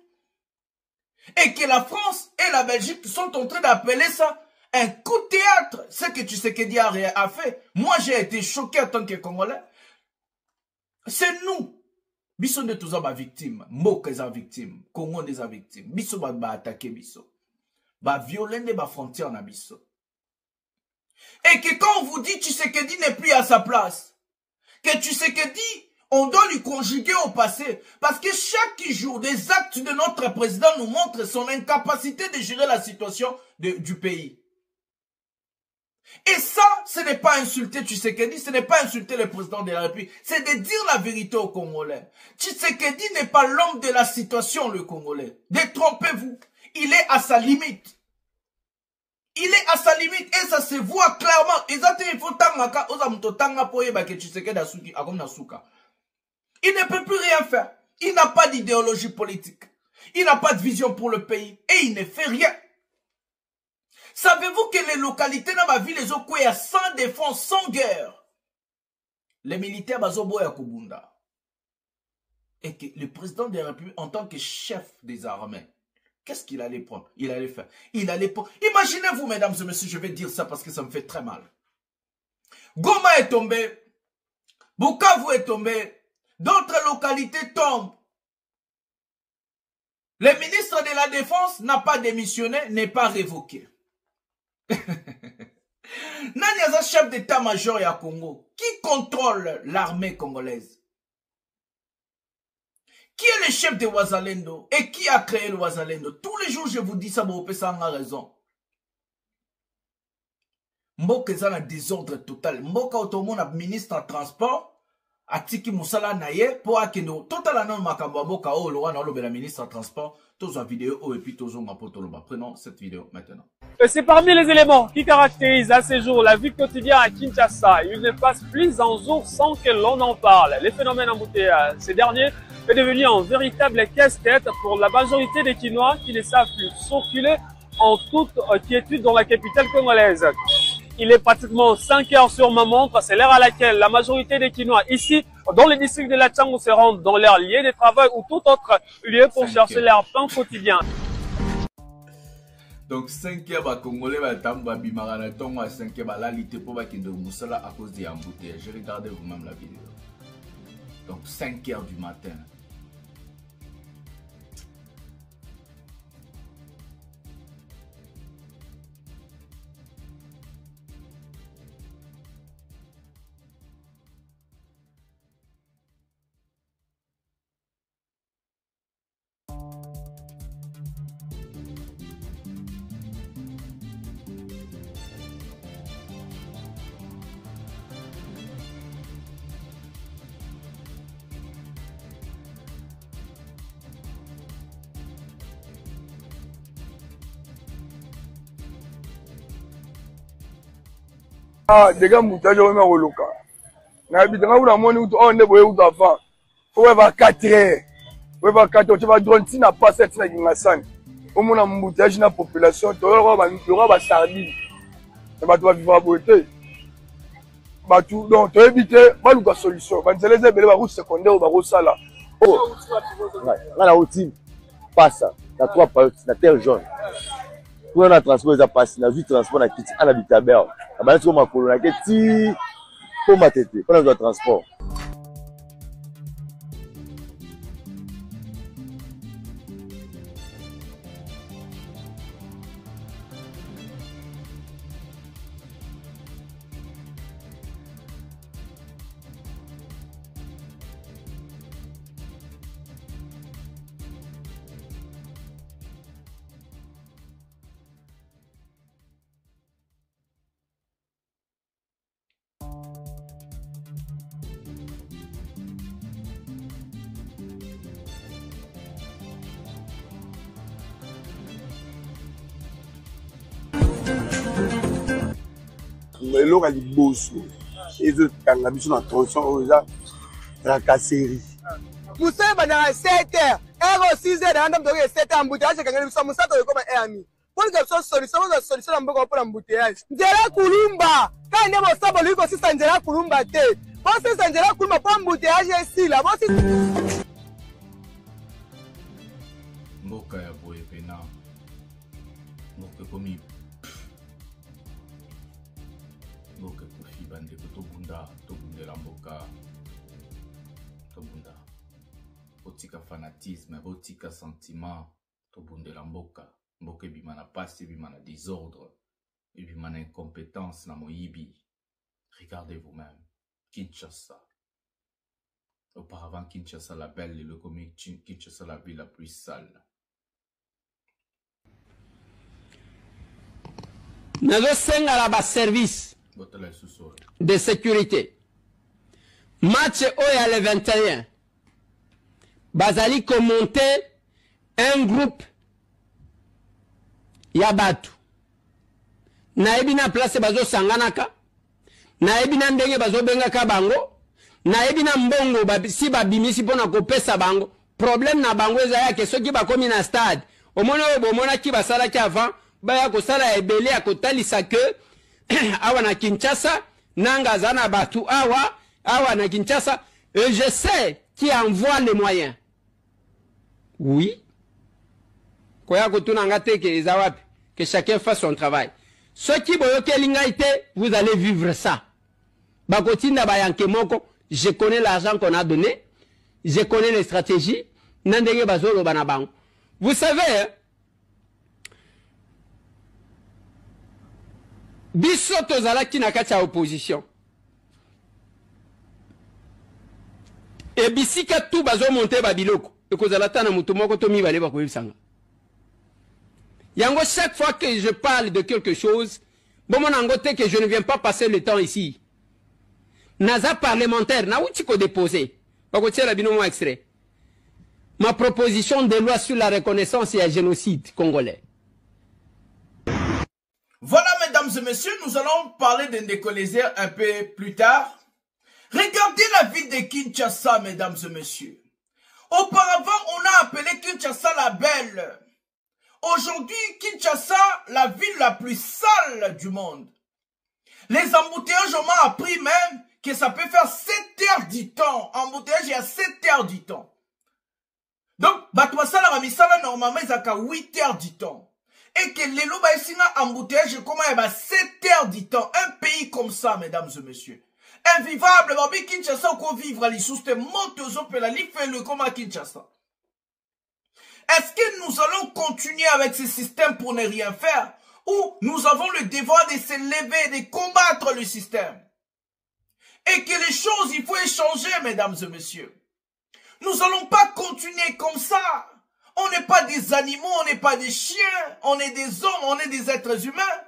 Et que la France et la Belgique sont en train d'appeler ça un coup de théâtre. Ce que Tshisekedi a fait. Moi j'ai été choqué en tant que Congolais. C'est nous. Biso de tous les victimes. Mboka est victime. Congo est victime. Biso va attaquer biso. Va violer les frontières na biso. Et que quand on vous dit Tshisekedi n'est plus à sa place, que Tshisekedi, on doit lui conjuguer au passé. Parce que chaque jour, des actes de notre président nous montrent son incapacité de gérer la situation du pays. Et ça, ce n'est pas insulter Tshisekedi, ce n'est pas insulter le président de la République, c'est de dire la vérité aux Congolais. Tshisekedi n'est pas l'homme de la situation, le Congolais. Détrompez-vous, il est à sa limite. Il est à sa limite et ça se voit clairement. Il ne peut plus rien faire. Il n'a pas d'idéologie politique. Il n'a pas de vision pour le pays et il ne fait rien. Savez-vous que les localités dans ma ville, les Okouya, sans défense, sans guerre, les militaires bazoboya Kubunda, et que le président de la République, en tant que chef des armées, qu'est-ce qu'il allait prendre? Il allait faire. Il allait prendre. Imaginez-vous, mesdames et messieurs, je vais dire ça parce que ça me fait très mal. Goma est tombé. Bukavu est tombé. D'autres localités tombent. Le ministre de la Défense n'a pas démissionné, n'est pas révoqué. Nani aza chef d'état-major ya Congo? Qui contrôle l'armée congolaise? Qui est le chef de Wazalendo? Et qui a créé le Wazalendo? Tous les jours, je vous dis ça, mais ça a raison. Mboka est un désordre total. Mboka otomon a ministre en transport. Atiki Moussala Naye. Pour akendo. Total anon makambo mboka o loa na lobe la ministre en transport. Tous en vidéo et puis tous en potoloba. Prenons cette vidéo maintenant. C'est parmi les éléments qui caractérisent à ces jours la vie quotidienne à Kinshasa. Il ne passe plus un jour sans que l'on en parle. Les phénomènes embouteillés ces derniers est devenu un véritable casse-tête pour la majorité des Kinois qui ne savent plus circuler en toute quiétude dans la capitale congolaise. Il est pratiquement 5 heures sur ma montre, c'est l'heure à laquelle la majorité des Kinois ici, dans le district de la Tchango, se rendent dans leur lieu de travail ou tout autre lieu pour chercher leur pain quotidien. Donc 5 heures, les Congolais vont à 5 heures, là, l'ité pour Bakendo Moussala à cause des embouteillages. J'ai regardé vous-même la vidéo. Donc 5 heures du matin. Ah, des gars, moutage, on est au local. N'habitez pas où la monnaie, on est où avant. On va 4 heures. On va 4 heures. Tu vas drone, si n'a pas cette semaine, il m'a sonné. Au moins, on moutage dans la population. Tu vas sardine. Tu vas vivre à beauté. Donc, tu vas éviter, tu vas solution. Tu vas les aider, route secondaire, tu vas ça là. Oh, la route passe. La 3 périodes, la terre jaune. Pour un transport, ça passe. La vie transport, la quitte, à la vitabelle. La balance, comme ma colonne, la quitte, pour ma tête, pour le transport. eloko ya liboso ezotanga biso na tronçon oyo eza tracasserie. Moussa bandaka 7h, ero 6h anda mtoke 7h embouteillage kangeli biso Moussa to koma ami. Pour que so solution na mboko pour embouteillage. Nzela kulumba, ka ndemo sabo liko sisa nzela kulumba te. Bo sisa nzela kulumba pour embouteillage ici là, bo sisa mboka ya boye pena mboka komi mboka kofi bandeko tobundela mboka tobunda botika fanatisme botika sentiment tobundela mboka ebima na pasi ebima na désordre ebima na incompétence na moyibi. Regardez vous-même Kinshasa. Auparavant Kinshasa la belle et le comique Kinshasa la ville la plus sale. Nazosenga la service de sécurité. Match oya le 21. Bazali commenter un groupe Yabatu. Naebina place bazo sanganaka. Naebina ndenge bazo bengaka bango. Naebina mbongo si babimisi pona kopesa bango. Problème na bango eza yake soki bakomi na stade. Omona oyo bomona ki basala ki avant. Baya kosala ebele ya kotalisa ke awa na Kinshasa nanga zana batu awa na Kinshasa et je sais qui envoie les moyens. Oui. Koya kotuna ngate ke ezawapi que chacun fasse son travail. Ceux qui boyoke lingaite, vous allez vivre ça. Bakotinda bayanke moko, je connais l'argent qu'on a donné, je connais les stratégies, nandenge bazolo banabango. Vous savez, biso tozalaki na kati ya opposition. Et bisika tout bazo monter babiloko. Ekozala ta na mutu moko to mibale bakoyebisanga. Yango chaque fois que je parle de quelque chose, bon mon angote que je ne viens pas passer le temps ici. Naza parlementaire, na outiko déposé. Bakotia la binomo extrait. Ma proposition de loi sur la reconnaissance et un génocide congolais. Voilà, mesdames et messieurs, nous allons parler d'un décolonisateur un peu plus tard. Regardez la ville de Kinshasa, mesdames et messieurs. Auparavant, on a appelé Kinshasa la belle. Aujourd'hui, Kinshasa, la ville la plus sale du monde. Les embouteillages, on m'a appris même que ça peut faire 7 heures du temps. Embouteillage, il y a 7 heures du temps. Donc, Batouassala Ramisala, normalement, il y a 8 heures du temps. Et que les loups, ici, embouteillage, comment il y a 7 heures du temps. Un pays comme ça, mesdames et messieurs. Invivable, Babi Kinshasa, on peut vivre à l'issue, c'était motozo, la fait le comme à Kinshasa. Est-ce que nous allons continuer avec ce système pour ne rien faire? Ou nous avons le devoir de se lever, de combattre le système? Et que les choses, il faut échanger, mesdames et messieurs. Nous n'allons pas continuer comme ça. On n'est pas des animaux, on n'est pas des chiens, on est des hommes, on est des êtres humains.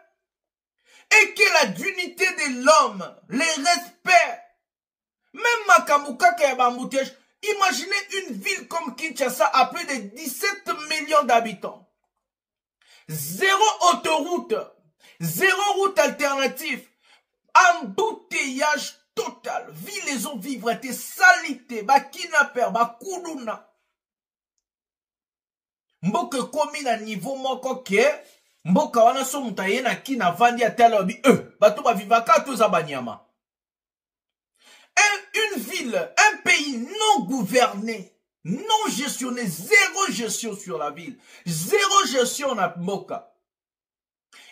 Et que la dignité de l'homme, les respects, même Makamuka qui est embouteillage, imaginez une ville comme Kinshasa à plus de 17 millions d'habitants. 0 autoroute, 0 route alternative, embouteillage total, vilaison vivreté, salité, bakinaper, bakuduna. Mboka komi na niveau moko ke, mboka wana so mutaye na kina vandi ya tala obi, bato ba vivaka toza banyama. Une ville, un pays non gouverné, non gestionné, 0 gestion sur la ville, 0 gestion na mboka.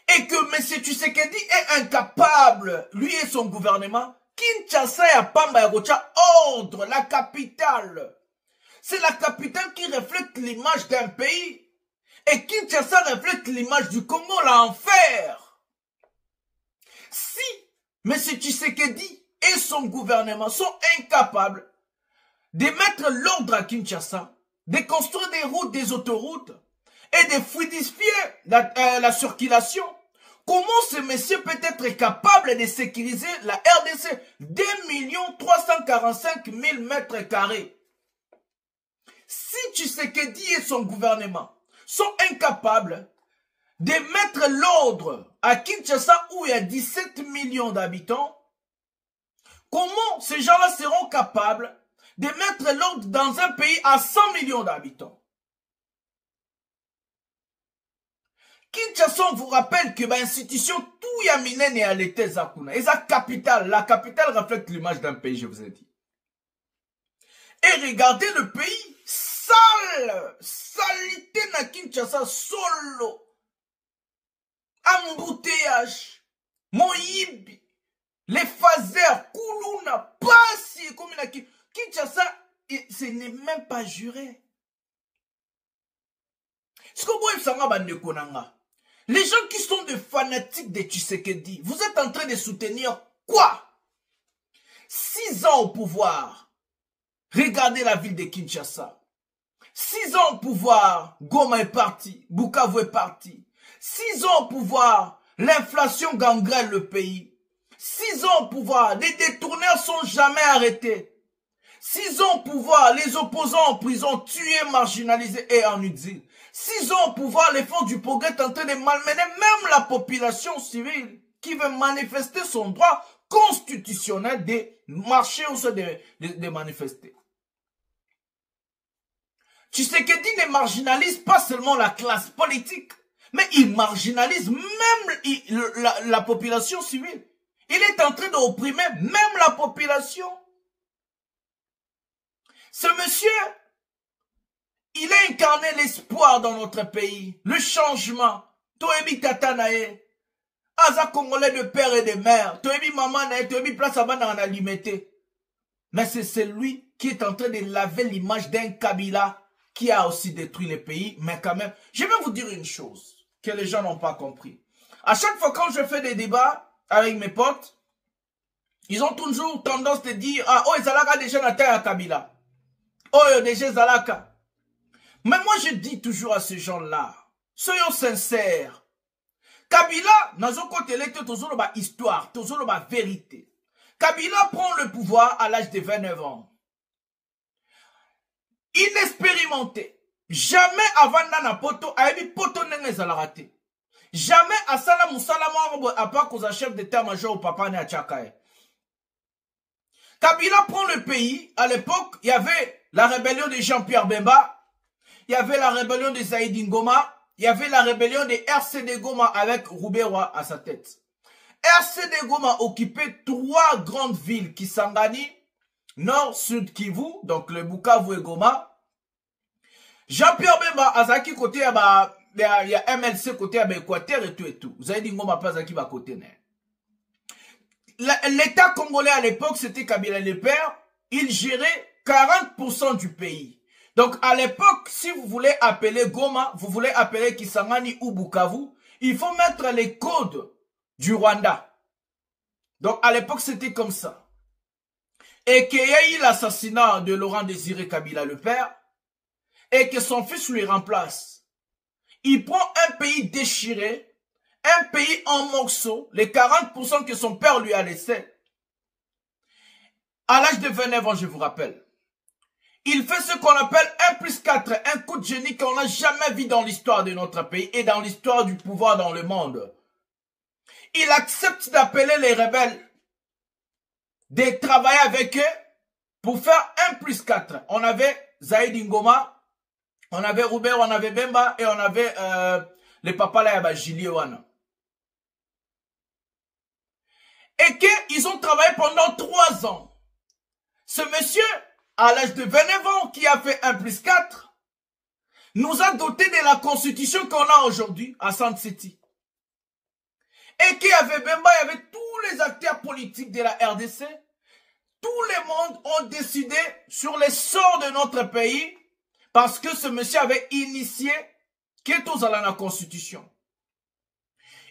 Et que M. Tshisekedi est incapable, lui et son gouvernement, Kinshasa ya Pamba ya Gocha, ordre, la capitale. C'est la capitale qui reflète l'image d'un pays. Et Kinshasa reflète l'image du Congo, l'enfer. Si M. Tshisekedi et son gouvernement sont incapables de mettre l'ordre à Kinshasa, de construire des routes, des autoroutes et de fluidifier la circulation, comment ce monsieur peut être capable de sécuriser la RDC 2 345 000 mètres carrés? Si Tshisekedi et son gouvernement sont incapables de mettre l'ordre à Kinshasa où il y a 17 millions d'habitants, Comment ces gens-là seront capables de mettre l'ordre dans un pays à 100 millions d'habitants? Kinshasa, on vous rappelle que l'institution tout Yaminen et à l'été Zakuna. Et la capitale reflète l'image d'un pays, je vous ai dit. Et regardez le pays, sale, salité na Kinshasa, solo, embouteillage, moyibi, les phasers, Koulouna, Passi, comme na Kinshasa, ce n'est même pas juré. Ce que vous savez, les gens qui sont des fanatiques de Tshisekedi, vous êtes en train de soutenir quoi? 6 ans au pouvoir. Regardez la ville de Kinshasa. 6 ans au pouvoir, Goma est parti, Bukavu est parti. 6 ans au pouvoir, l'inflation gangrène le pays. 6 ans au pouvoir, les détourneurs sont jamais arrêtés. 6 ans au pouvoir, les opposants en prison, tués, marginalisés et en exil. 6 ans au pouvoir, les fonds du progrès sont en train de malmener même la population civile qui veut manifester son droit constitutionnel de marcher ou de manifester. Tshisekedi ne marginalise pas seulement la classe politique, mais il marginalise même la population civile. Il est en train d'opprimer même la population. Ce monsieur, il a incarné l'espoir dans notre pays, le changement. Toebi tata nae, aza congolais de père et de mère. Toebi maman nae, toebi place à bana en alimenter. Mais c'est celui qui est en train de laver l'image d'un Kabila qui a aussi détruit le pays. Mais quand même, je vais vous dire une chose que les gens n'ont pas compris. À chaque fois quand je fais des débats avec mes potes, ils ont toujours tendance de dire, ah, oh, Zalaka déjà na terre à Kabila. Oh, déjà Zalaka. Mais moi, je dis toujours à ces gens-là, soyons sincères. Kabila, dans un côté, il était toujours dans l'histoire, toujours dans la vérité. Kabila prend le pouvoir à l'âge de 29 ans. Inexpérimenté. Jamais avant Nana Poto, Aebi Poto n'est raté. Jamais à Sala Moussala à part cause chef d'état-major au papa né à Tchakae. Kabila prend le pays. À l'époque, il y avait la rébellion de Jean-Pierre Bemba. Il y avait la rébellion de Zaïdi Ngoma. Il y avait la rébellion de RCD Goma avec Rouberois à sa tête. RCD Goma occupait 3 grandes villes qui Kisangani, Nord, Sud Kivu, donc le Bukavu et Goma. Jean-Pierre Bemba, Azaki côté, il y a MLC côté à Équateur et tout et tout. Zaïdi Ngoma pas Azaki va côté. L'État congolais à l'époque, c'était Kabila le père. Il gérait 40% du pays. Donc, à l'époque, si vous voulez appeler Goma, vous voulez appeler Kisangani ou Bukavu, il faut mettre les codes du Rwanda. Donc, à l'époque, c'était comme ça. Et qu'il y a eu l'assassinat de Laurent Désiré Kabila le père, et que son fils lui remplace. Il prend un pays déchiré, un pays en morceaux, les 40% que son père lui a laissé. À l'âge de 29 ans, je vous rappelle. Il fait ce qu'on appelle 1+4, un coup de génie qu'on n'a jamais vu dans l'histoire de notre pays et dans l'histoire du pouvoir dans le monde. Il accepte d'appeler les rebelles, de travailler avec eux pour faire 1+4. On avait Zaïdi Ngoma, on avait Roubert, on avait Bemba et on avait les papas là, Jili Wana. Et qu'ils ont travaillé pendant 3 ans. Ce monsieur, à l'âge de 29 ans, qui a fait 1+4, nous a doté de la constitution qu'on a aujourd'hui à Sand City. Et qui avait Bemba, il y avait tous les acteurs politiques de la RDC. Tout le monde ont décidé sur les sorts de notre pays parce que ce monsieur avait initié Keto à la constitution.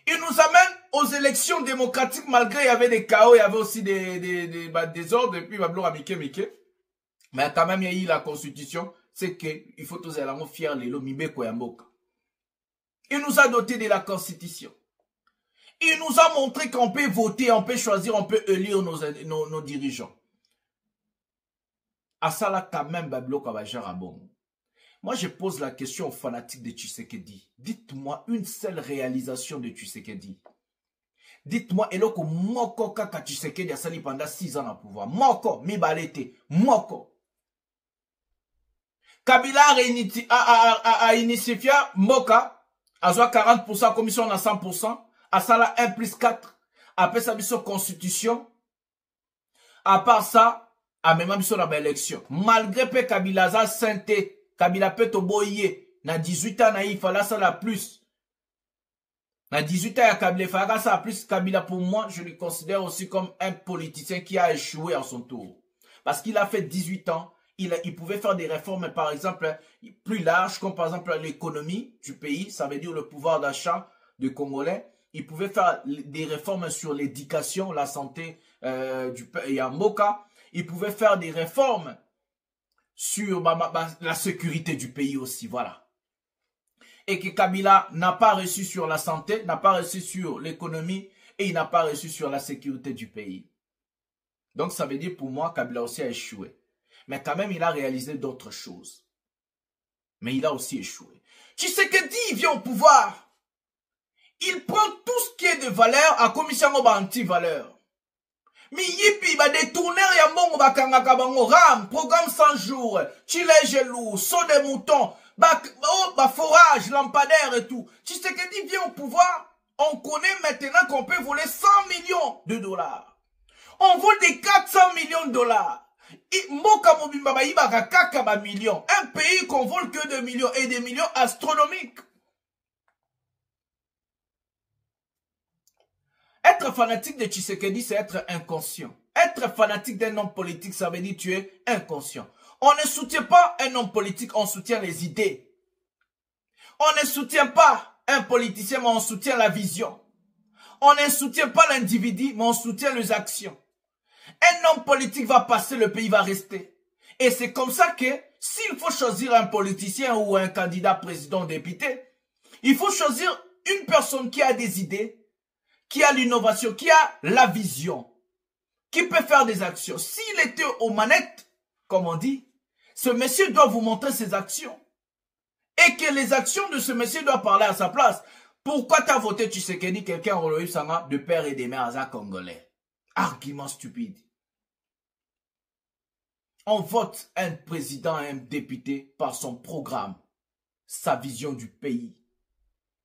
Il nous amène aux élections démocratiques malgré il y avait des chaos, il y avait aussi des ordres et puis Bablo Mike. Mais quand même, il y a eu la constitution, c'est qu'il faut tous aller fier les Lomibé Koyamboka. Il nous a doté de la constitution. Il nous a montré qu'on peut voter, on peut choisir, on peut élire nos dirigeants. À ça là, quand même, Bablo Kabajarabon. Moi, je pose la question aux fanatiques de Tshisekedi. Dites-moi une seule réalisation de Tshisekedi. Dites-moi, eloko moko kaka Tshisekedi a sali pendant 6 ans à pouvoir. Moko, mi balete, moko. Kabila a initié Moka, a 40%, commission à 100%, a sala 1+4, après sa mission constitution, à part ça, a même mission dans l'élection. Malgré que Kabila a santé, Kabila peut toboyer, na 18 ans, il fallait ça la plus. Na 18 ans, Kabila fallait ça la plus. Kabila, pour moi, je le considère aussi comme un politicien qui a échoué à son tour. Parce qu'il a fait 18 ans. Il pouvait faire des réformes, par exemple, plus larges, comme par exemple l'économie du pays, ça veut dire le pouvoir d'achat des Congolais. Il pouvait faire des réformes sur l'éducation, la santé du pays à Moka. Il pouvait faire des réformes sur la sécurité du pays aussi, voilà. Et que Kabila n'a pas reçu sur la santé, n'a pas reçu sur l'économie et il n'a pas reçu sur la sécurité du pays. Donc ça veut dire pour moi, Kabila aussi a échoué. Mais quand même, il a réalisé d'autres choses. Mais il a aussi échoué. Tshisekedi, il vient au pouvoir. Il prend tout ce qui est de valeur à commission anti-valeur. Mais yipi, va détourner yambongo bakangaka bango ram, programme 100 jours, chile gelou, saut des moutons, forage, lampadaire et tout. Tshisekedi vient au pouvoir. On connaît maintenant qu'on peut voler 100 millions de dollars. On vole des 400 millions de dollars. Un pays qu'on vole que 2 millions et des millions astronomiques. Être fanatique de Tshisekedi, c'est être inconscient. Être fanatique d'un homme politique, ça veut dire tu es inconscient. On ne soutient pas un homme politique, on soutient les idées. On ne soutient pas un politicien, mais on soutient la vision. On ne soutient pas l'individu, mais on soutient les actions. Un homme politique va passer, le pays va rester. Et c'est comme ça que, s'il faut choisir un politicien ou un candidat président député, il faut choisir une personne qui a des idées, qui a l'innovation, qui a la vision, qui peut faire des actions. S'il était aux manettes, comme on dit, ce monsieur doit vous montrer ses actions. Et que les actions de ce monsieur doivent parler à sa place. Pourquoi tu as voté Tshisekedi, quelqu'un Roloïb Sanga, de père et de mère à congolais? Argument stupide. On vote un président et un député par son programme, sa vision du pays,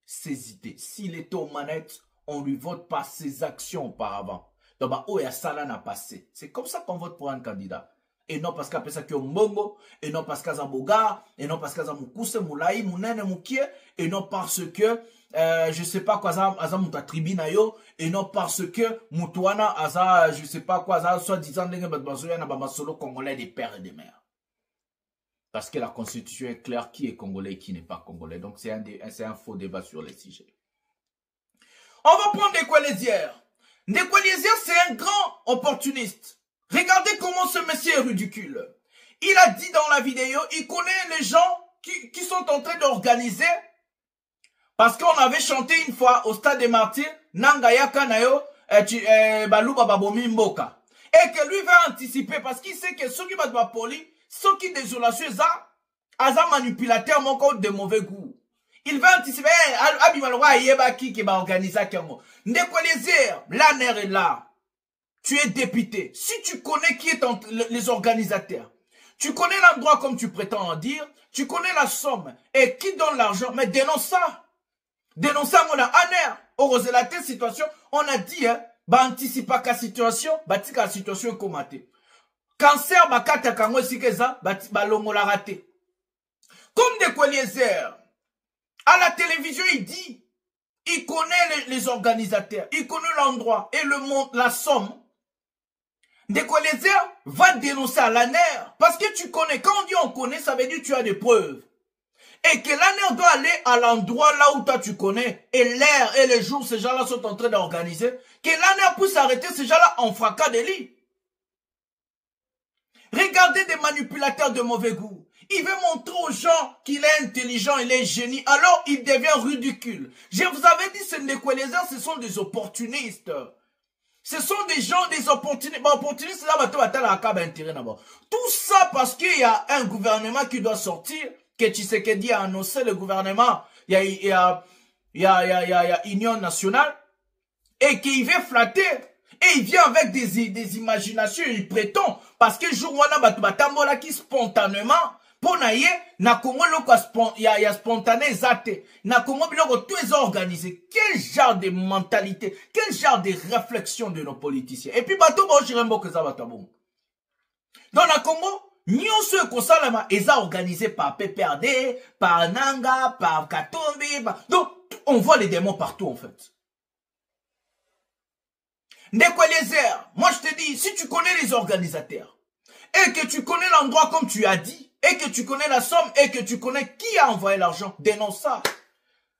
ses idées. S'il est aux manettes, on lui vote par ses actions auparavant. Donc, ça n'a passé. C'est comme ça qu'on vote pour un candidat. Et non parce qu'après ça qu'il y a Mbongo, et non parce qu'il y a Boga, et non parce qu'il y a Moukousse, Moulaï, Mounene, Moukie, et non parce que, je sais pas quoi, Aza Mouta Tribinayo, et non parce que Moutouana, Aza, je sais pas quoi, Aza, soi-disant, solo congolais des pères et des mères. Parce que la constitution est claire qui est congolais et qui n'est pas congolais. Donc c'est un faux débat sur les sujets. On va prendre Ndekwe-Lézière. Ndekwe-Lézière, c'est un grand opportuniste. Regardez comment ce monsieur est ridicule. Il a dit dans la vidéo, il connaît les gens qui sont en train d'organiser. Parce qu'on avait chanté une fois au stade des Martyrs, Nangaya Kanayo, Balouba Babomi Mboka. Et que lui va anticiper parce qu'il sait que ceux qui vont poli, ceux qui désolation, ça manipulateur, mon code de mauvais goût. Il va anticiper, Abimalwa Yeba qui va organiser Kamo. Ndekwe-Lézière, l'année est là. Tu es député. Si tu connais qui est les organisateurs, tu connais l'endroit comme tu prétends en dire, tu connais la somme et qui donne l'argent, mais dénonce ça. Dénonce ça, mon aner. Heureusement, la telle situation, on a dit, anticipe la situation, tika la situation commenté. Cancer, kata kango sikeza, longo la raté. Comme Ndekwe-Lézière, à la télévision, il dit, il connaît les organisateurs, il connaît l'endroit et la somme. Ndekwe-Lézière va dénoncer à l'ANER. Parce que tu connais. Quand on dit on connaît, ça veut dire que tu as des preuves. Et que l'ANER doit aller à l'endroit là où toi tu connais. Et l'air et les jours, ces gens-là sont en train d'organiser. Que l'ANER puisse arrêter ces gens-là en fracas de lit. Regardez des manipulateurs de mauvais goût. Il veut montrer aux gens qu'il est intelligent, il est génie. Alors il devient ridicule. Je vous avais dit, ce Ndekwe-Lézière, ce sont des opportunistes. Ce sont des gens, des opportunistes. Opportunistes, tout ça parce qu'il y a un gouvernement qui doit sortir, que Tshisekedi a annoncé le gouvernement. Il y a Union nationale. et qu'il veut flatter. Et il vient avec des imaginations, il prétend. Parce que jour wana batambola qui spontanément, pour naïe, na Congo il y a spontané zate. Na Congo biloko tout est organisé. Quel genre de mentalité, quel genre de réflexion de nos politiciens. Et puis bato ba chirembo que ça va tabon. Dans la Congo, nyonso ekosalama eza organisé par PPRD, par Nanga, par Katombi, donc on voit les démons partout en fait. Ndeko Eliezer, moi je te dis, si tu connais les organisateurs, et que tu connais l'endroit comme tu as dit, et que tu connais la somme, et que tu connais qui a envoyé l'argent, dénonce ça.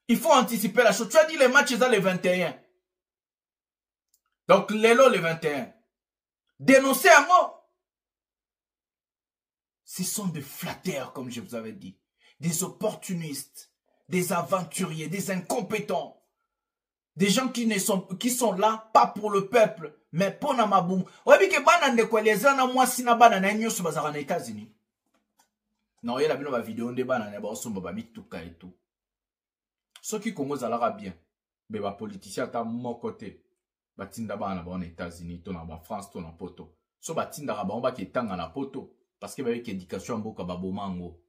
Il faut anticiper la chose. Tu as dit les matchs, ils ont les 21. Donc, l'élo, les 21. Dénoncer un mot. Ce sont des flatteurs, comme je vous avais dit. Des opportunistes, des aventuriers, des incompétents. Des gens qui sont là, pas pour le peuple, mais pour Namaboum. Vous savez que bana ndeko Eliezer na moi sina bana na nyoso bazara na États-Unis. Non, il y a la vidéo de bana na ba somba ba mituka et tout. Ceux qui Congo zalara bien, mais ba politicien ta mon côté. Ba tinda bana ba en États-Unis, to na ba France, to na poto. So ba tinda ba on ba ki tanga na poto parce que ba avec éducation mboka ba bomango.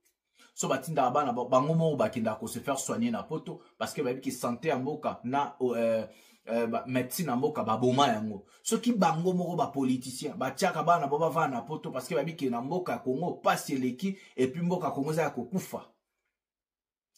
So batinda bana bango mo bakinda ko se faire soigner na poto parce que ba bi ki santé mboka na médecine mboka ba boma yango. So ki bango mo ba politicien ba tiaka bana ba va na poto parce que ba bi ki na mboka Congo passe leki et puis mboka Congo za ko kufa.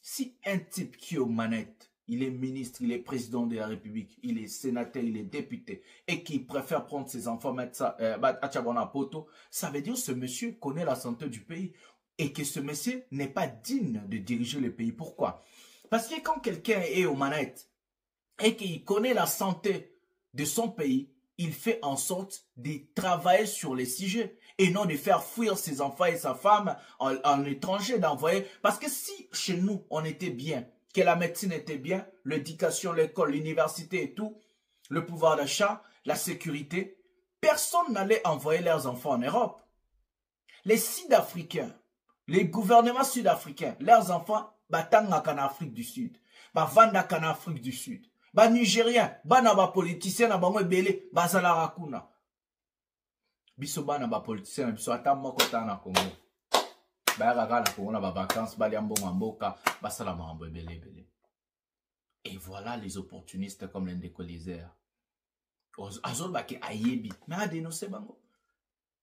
Si un type qui est aux manettes, il est ministre, il est président de la République, il est sénateur, il est député et qui préfère prendre ses enfants mettre ça à poto, ça veut dire que ce monsieur connaît la santé du pays. Et que ce monsieur n'est pas digne de diriger le pays. Pourquoi? Parce que quand quelqu'un est aux manettes et qu'il connaît la santé de son pays, il fait en sorte de travailler sur les sujets et non de faire fuir ses enfants et sa femme en étranger, d'envoyer. Parce que si chez nous, on était bien, que la médecine était bien, l'éducation, l'école, l'université et tout, le pouvoir d'achat, la sécurité, personne n'allait envoyer leurs enfants en Europe. Les Sud-Africains, les gouvernements sud-africains, leurs enfants, batangaka en Afrique du Sud, bavandaka en Afrique du Sud, ba Nigériens, bana ba politiciens na bango ebele, bazala rakuna. Biso bana ba politiciens na biso ata moko ta na Congo. Ba yaka na Congo na ba vacances, ba liambo mboka, basala mambo ebele ebele. Et voilà les opportunistes comme l'Ndeko Eliezer. Azol ba ke ayebi, mais a dénoncé bango.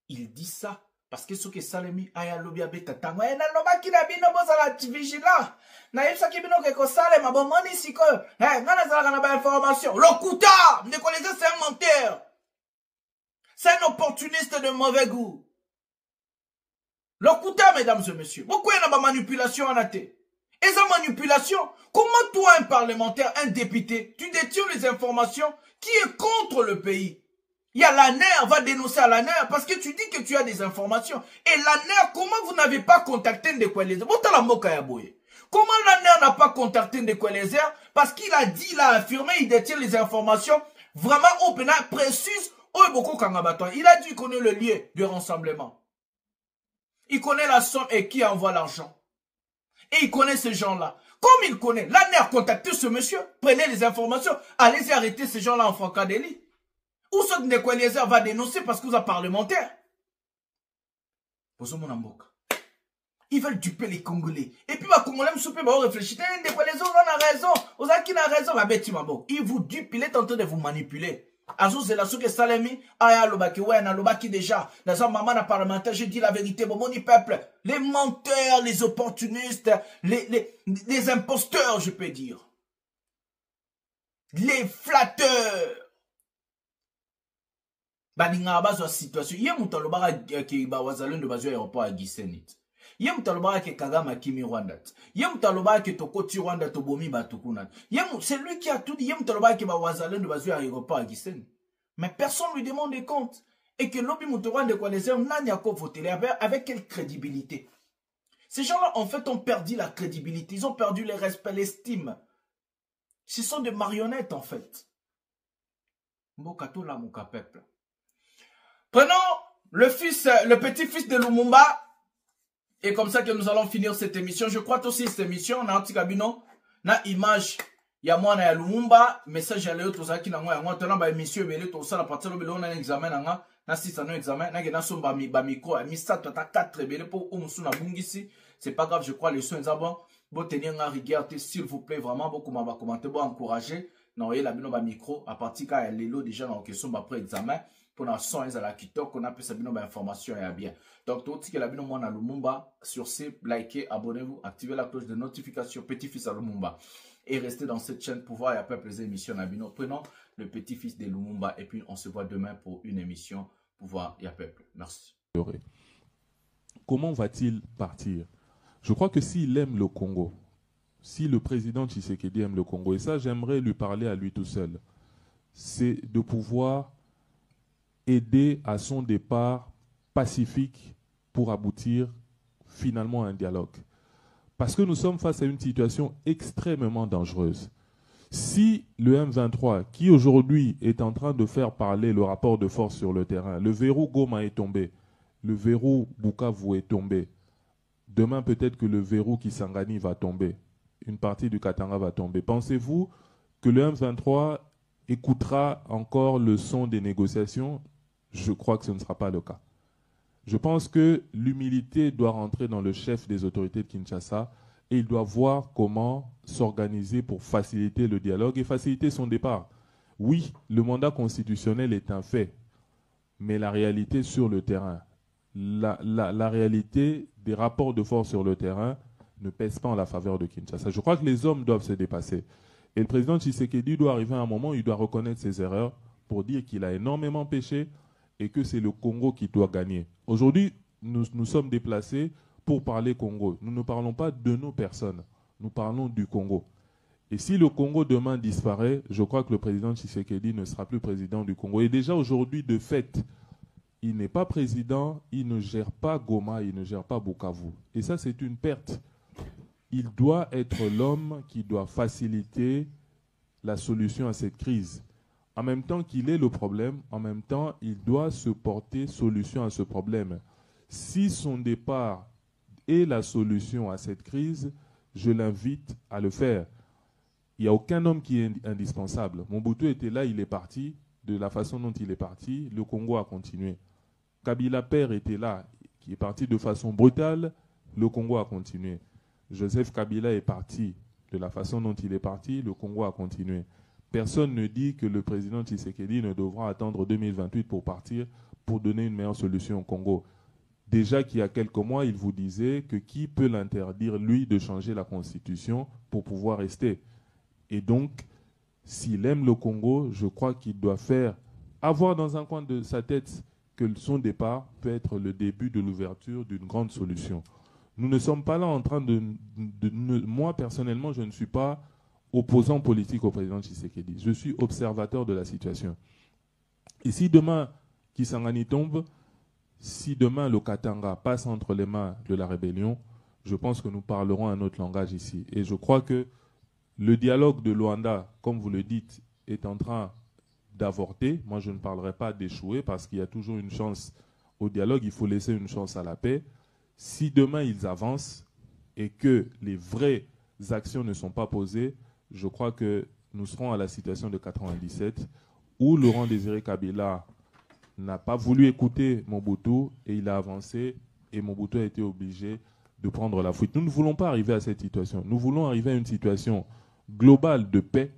Il dit ça. Parce que ce que Salemi aya lobi abeta tango na loba ki na bino bozala vigila na yebisa ki bino ke ko Salema bon moni siko ngana zala na ba information lokuta Ndeko Eliezer c'est un menteur, c'est un opportuniste de mauvais goût. Lokuta, mesdames et messieurs, pourquoi il y a ba manipulation en athée et sa manipulation, comment toi un parlementaire, un député, tu détiens les informations qui est contre le pays? Il y a l'ANER, va dénoncer à l'ANER parce que tu dis que tu as des informations. Et l'ANER, comment vous n'avez pas contacté Ndeko Eliezer? Comment l'ANER n'a pas contacté Ndeko Eliezer? Parce qu'il a dit, il a affirmé, il détient les informations vraiment open, précises. Il a dit qu'il connaît le lieu de rassemblement. Il connaît la somme et qui envoie l'argent. Et il connaît ces gens-là. Comme il connaît, l'ANER contactez ce monsieur, prenez les informations, allez-y arrêter ces gens-là en francadélie. Où ce Ndeko Eliezer va dénoncer parce que vous êtes parlementaire? Ils veulent duper les Congolais. Et puis, les Congolais me réfléchir. Ndeko Eliezer, on a raison. On a qui a raison. Ils vous dupent, il est en train de vous manipuler. Azou, c'est la souke Salemi. Aya lobaki, ouais, na lobaki déjà. Dans un maman parlementaire, je dis la vérité, bon, mon peuple. Les menteurs, les opportunistes, les imposteurs, je peux dire. Les flatteurs. Baninga bazo situation ye mutalobaka ke bawazalendo bazo aéroport à Gisenit ye mutalobaka ke Kagame akimi Rwanda ye mutalobaka ke tokoti Rwanda tobomi batukuna ye c'est lui qui a tout dit ye mutalobaka ke bawazalendo bazo aéroport à Gisenit mais personne lui demande des comptes et que lobi mutorwa Ndeko Eliezer nani ako voter avec quelle crédibilité? Ces gens-là en fait ont perdu la crédibilité, ils ont perdu le respect, l'estime. Ce sont des marionnettes en fait. Mbokato la muka peuple. Prenons le petit-fils de Lumumba. Et comme ça que nous allons finir cette émission. Je crois aussi cette émission, on a un petit cabinet, on a image ya mwana ya Lumumba message ya leo tozaki nango yango tona ba émission belé to sala partir lo na examen nanga na sisa no examen na gena somba ba micro a misato ta 4 belé pour omusu na bungisi c'est pas grave je crois les soins bon bon tenir en rigueur s'il vous plaît vraiment beaucoup m'a commenter bon encourager na la bino ba micro à partir ka ya lelo déjà na question ba après examen pour na son à la kitoko on a pu sabino ba information ya bien donc tout ce que la bino mwana Lumumba sur ce likez abonnez-vous activez la cloche de notification petit-fils à Lumumba et restez dans cette chaîne pour voir il y a pas plusieurs émissions Nabino. Prenons le petit-fils de Lumumba et puis on se voit demain pour une émission pour voir il y a peuple. Merci. Comment va-t-il partir? Je crois que s'il aime le Congo, si le président Tshisekedi aime le Congo, et ça j'aimerais lui parler à lui tout seul, c'est de pouvoir aider à son départ pacifique pour aboutir finalement à un dialogue. Parce que nous sommes face à une situation extrêmement dangereuse. Si le M23, qui aujourd'hui est en train de faire parler le rapport de force sur le terrain, le verrou Goma est tombé, le verrou Bukavu est tombé, demain peut-être que le verrou Kisangani va tomber, une partie du Katanga va tomber. Pensez-vous que le M23 écoutera encore le son des négociations? Je crois que ce ne sera pas le cas. Je pense que l'humilité doit rentrer dans le chef des autorités de Kinshasa et il doit voir comment s'organiser pour faciliter le dialogue et faciliter son départ. Oui, le mandat constitutionnel est un fait, mais la réalité sur le terrain, la réalité des rapports de force sur le terrain ne pèse pas en la faveur de Kinshasa. Je crois que les hommes doivent se dépasser. Et le président Tshisekedi doit arriver à un moment où il doit reconnaître ses erreurs pour dire qu'il a énormément péché et que c'est le Congo qui doit gagner. Aujourd'hui, nous sommes déplacés pour parler Congo. Nous ne parlons pas de nos personnes, nous parlons du Congo. Et si le Congo demain disparaît, je crois que le président Tshisekedi ne sera plus président du Congo. Et déjà aujourd'hui, de fait, il n'est pas président, il ne gère pas Goma, il ne gère pas Bukavu. Et ça, c'est une perte. Il doit être l'homme qui doit faciliter la solution à cette crise. En même temps qu'il est le problème, en même temps, il doit se porter solution à ce problème. Si son départ est la solution à cette crise, je l'invite à le faire. Il n'y a aucun homme qui est indispensable. Mobutu était là, il est parti. De la façon dont il est parti, le Congo a continué. Kabila père était là, qui est parti de façon brutale, le Congo a continué. Joseph Kabila est parti. De la façon dont il est parti, le Congo a continué. Personne ne dit que le président Tshisekedi ne devra attendre 2028 pour partir, pour donner une meilleure solution au Congo. Déjà qu'il y a quelques mois, il vous disait que qui peut l'interdire, lui, de changer la constitution pour pouvoir rester. Et donc, s'il aime le Congo, je crois qu'il doit avoir dans un coin de sa tête que son départ peut être le début de l'ouverture d'une grande solution. Nous ne sommes pas là en train moi, personnellement, je ne suis pas opposant politique au président Tshisekedi. Je suis observateur de la situation. Et si demain Kisangani tombe, si demain le Katanga passe entre les mains de la rébellion, je pense que nous parlerons un autre langage ici. Et je crois que le dialogue de Luanda, comme vous le dites, est en train d'avorter. Moi, je ne parlerai pas d'échouer parce qu'il y a toujours une chance au dialogue. Il faut laisser une chance à la paix. Si demain ils avancent et que les vraies actions ne sont pas posées, je crois que nous serons à la situation de 97 où Laurent Désiré Kabila n'a pas voulu écouter Mobutu et il a avancé et Mobutu a été obligé de prendre la fuite. Nous ne voulons pas arriver à cette situation. Nous voulons arriver à une situation globale de paix.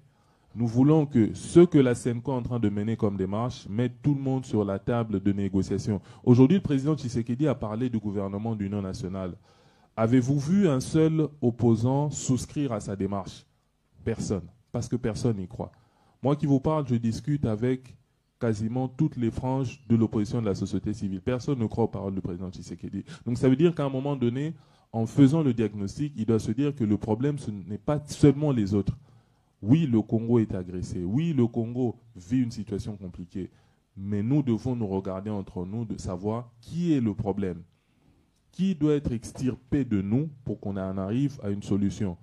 Nous voulons que ce que la SENCO est en train de mener comme démarche mette tout le monde sur la table de négociation. Aujourd'hui, le président Tshisekedi a parlé du gouvernement d'union nationale. Avez-vous vu un seul opposant souscrire à sa démarche? Personne, parce que personne n'y croit. Moi qui vous parle, je discute avec quasiment toutes les franges de l'opposition de la société civile. Personne ne croit aux paroles du président Tshisekedi. Donc ça veut dire qu'à un moment donné, en faisant le diagnostic, il doit se dire que le problème, ce n'est pas seulement les autres. Oui, le Congo est agressé. Oui, le Congo vit une situation compliquée. Mais nous devons nous regarder entre nous de savoir qui est le problème. Qui doit être extirpé de nous pour qu'on en arrive à une solution.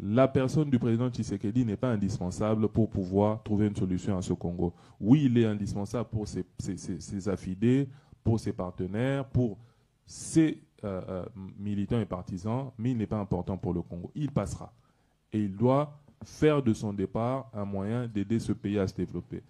La personne du président Tshisekedi n'est pas indispensable pour pouvoir trouver une solution à ce Congo. Oui, il est indispensable pour ses affidés, pour ses partenaires, pour ses militants et partisans, mais il n'est pas important pour le Congo. Il passera. Et il doit faire de son départ un moyen d'aider ce pays à se développer.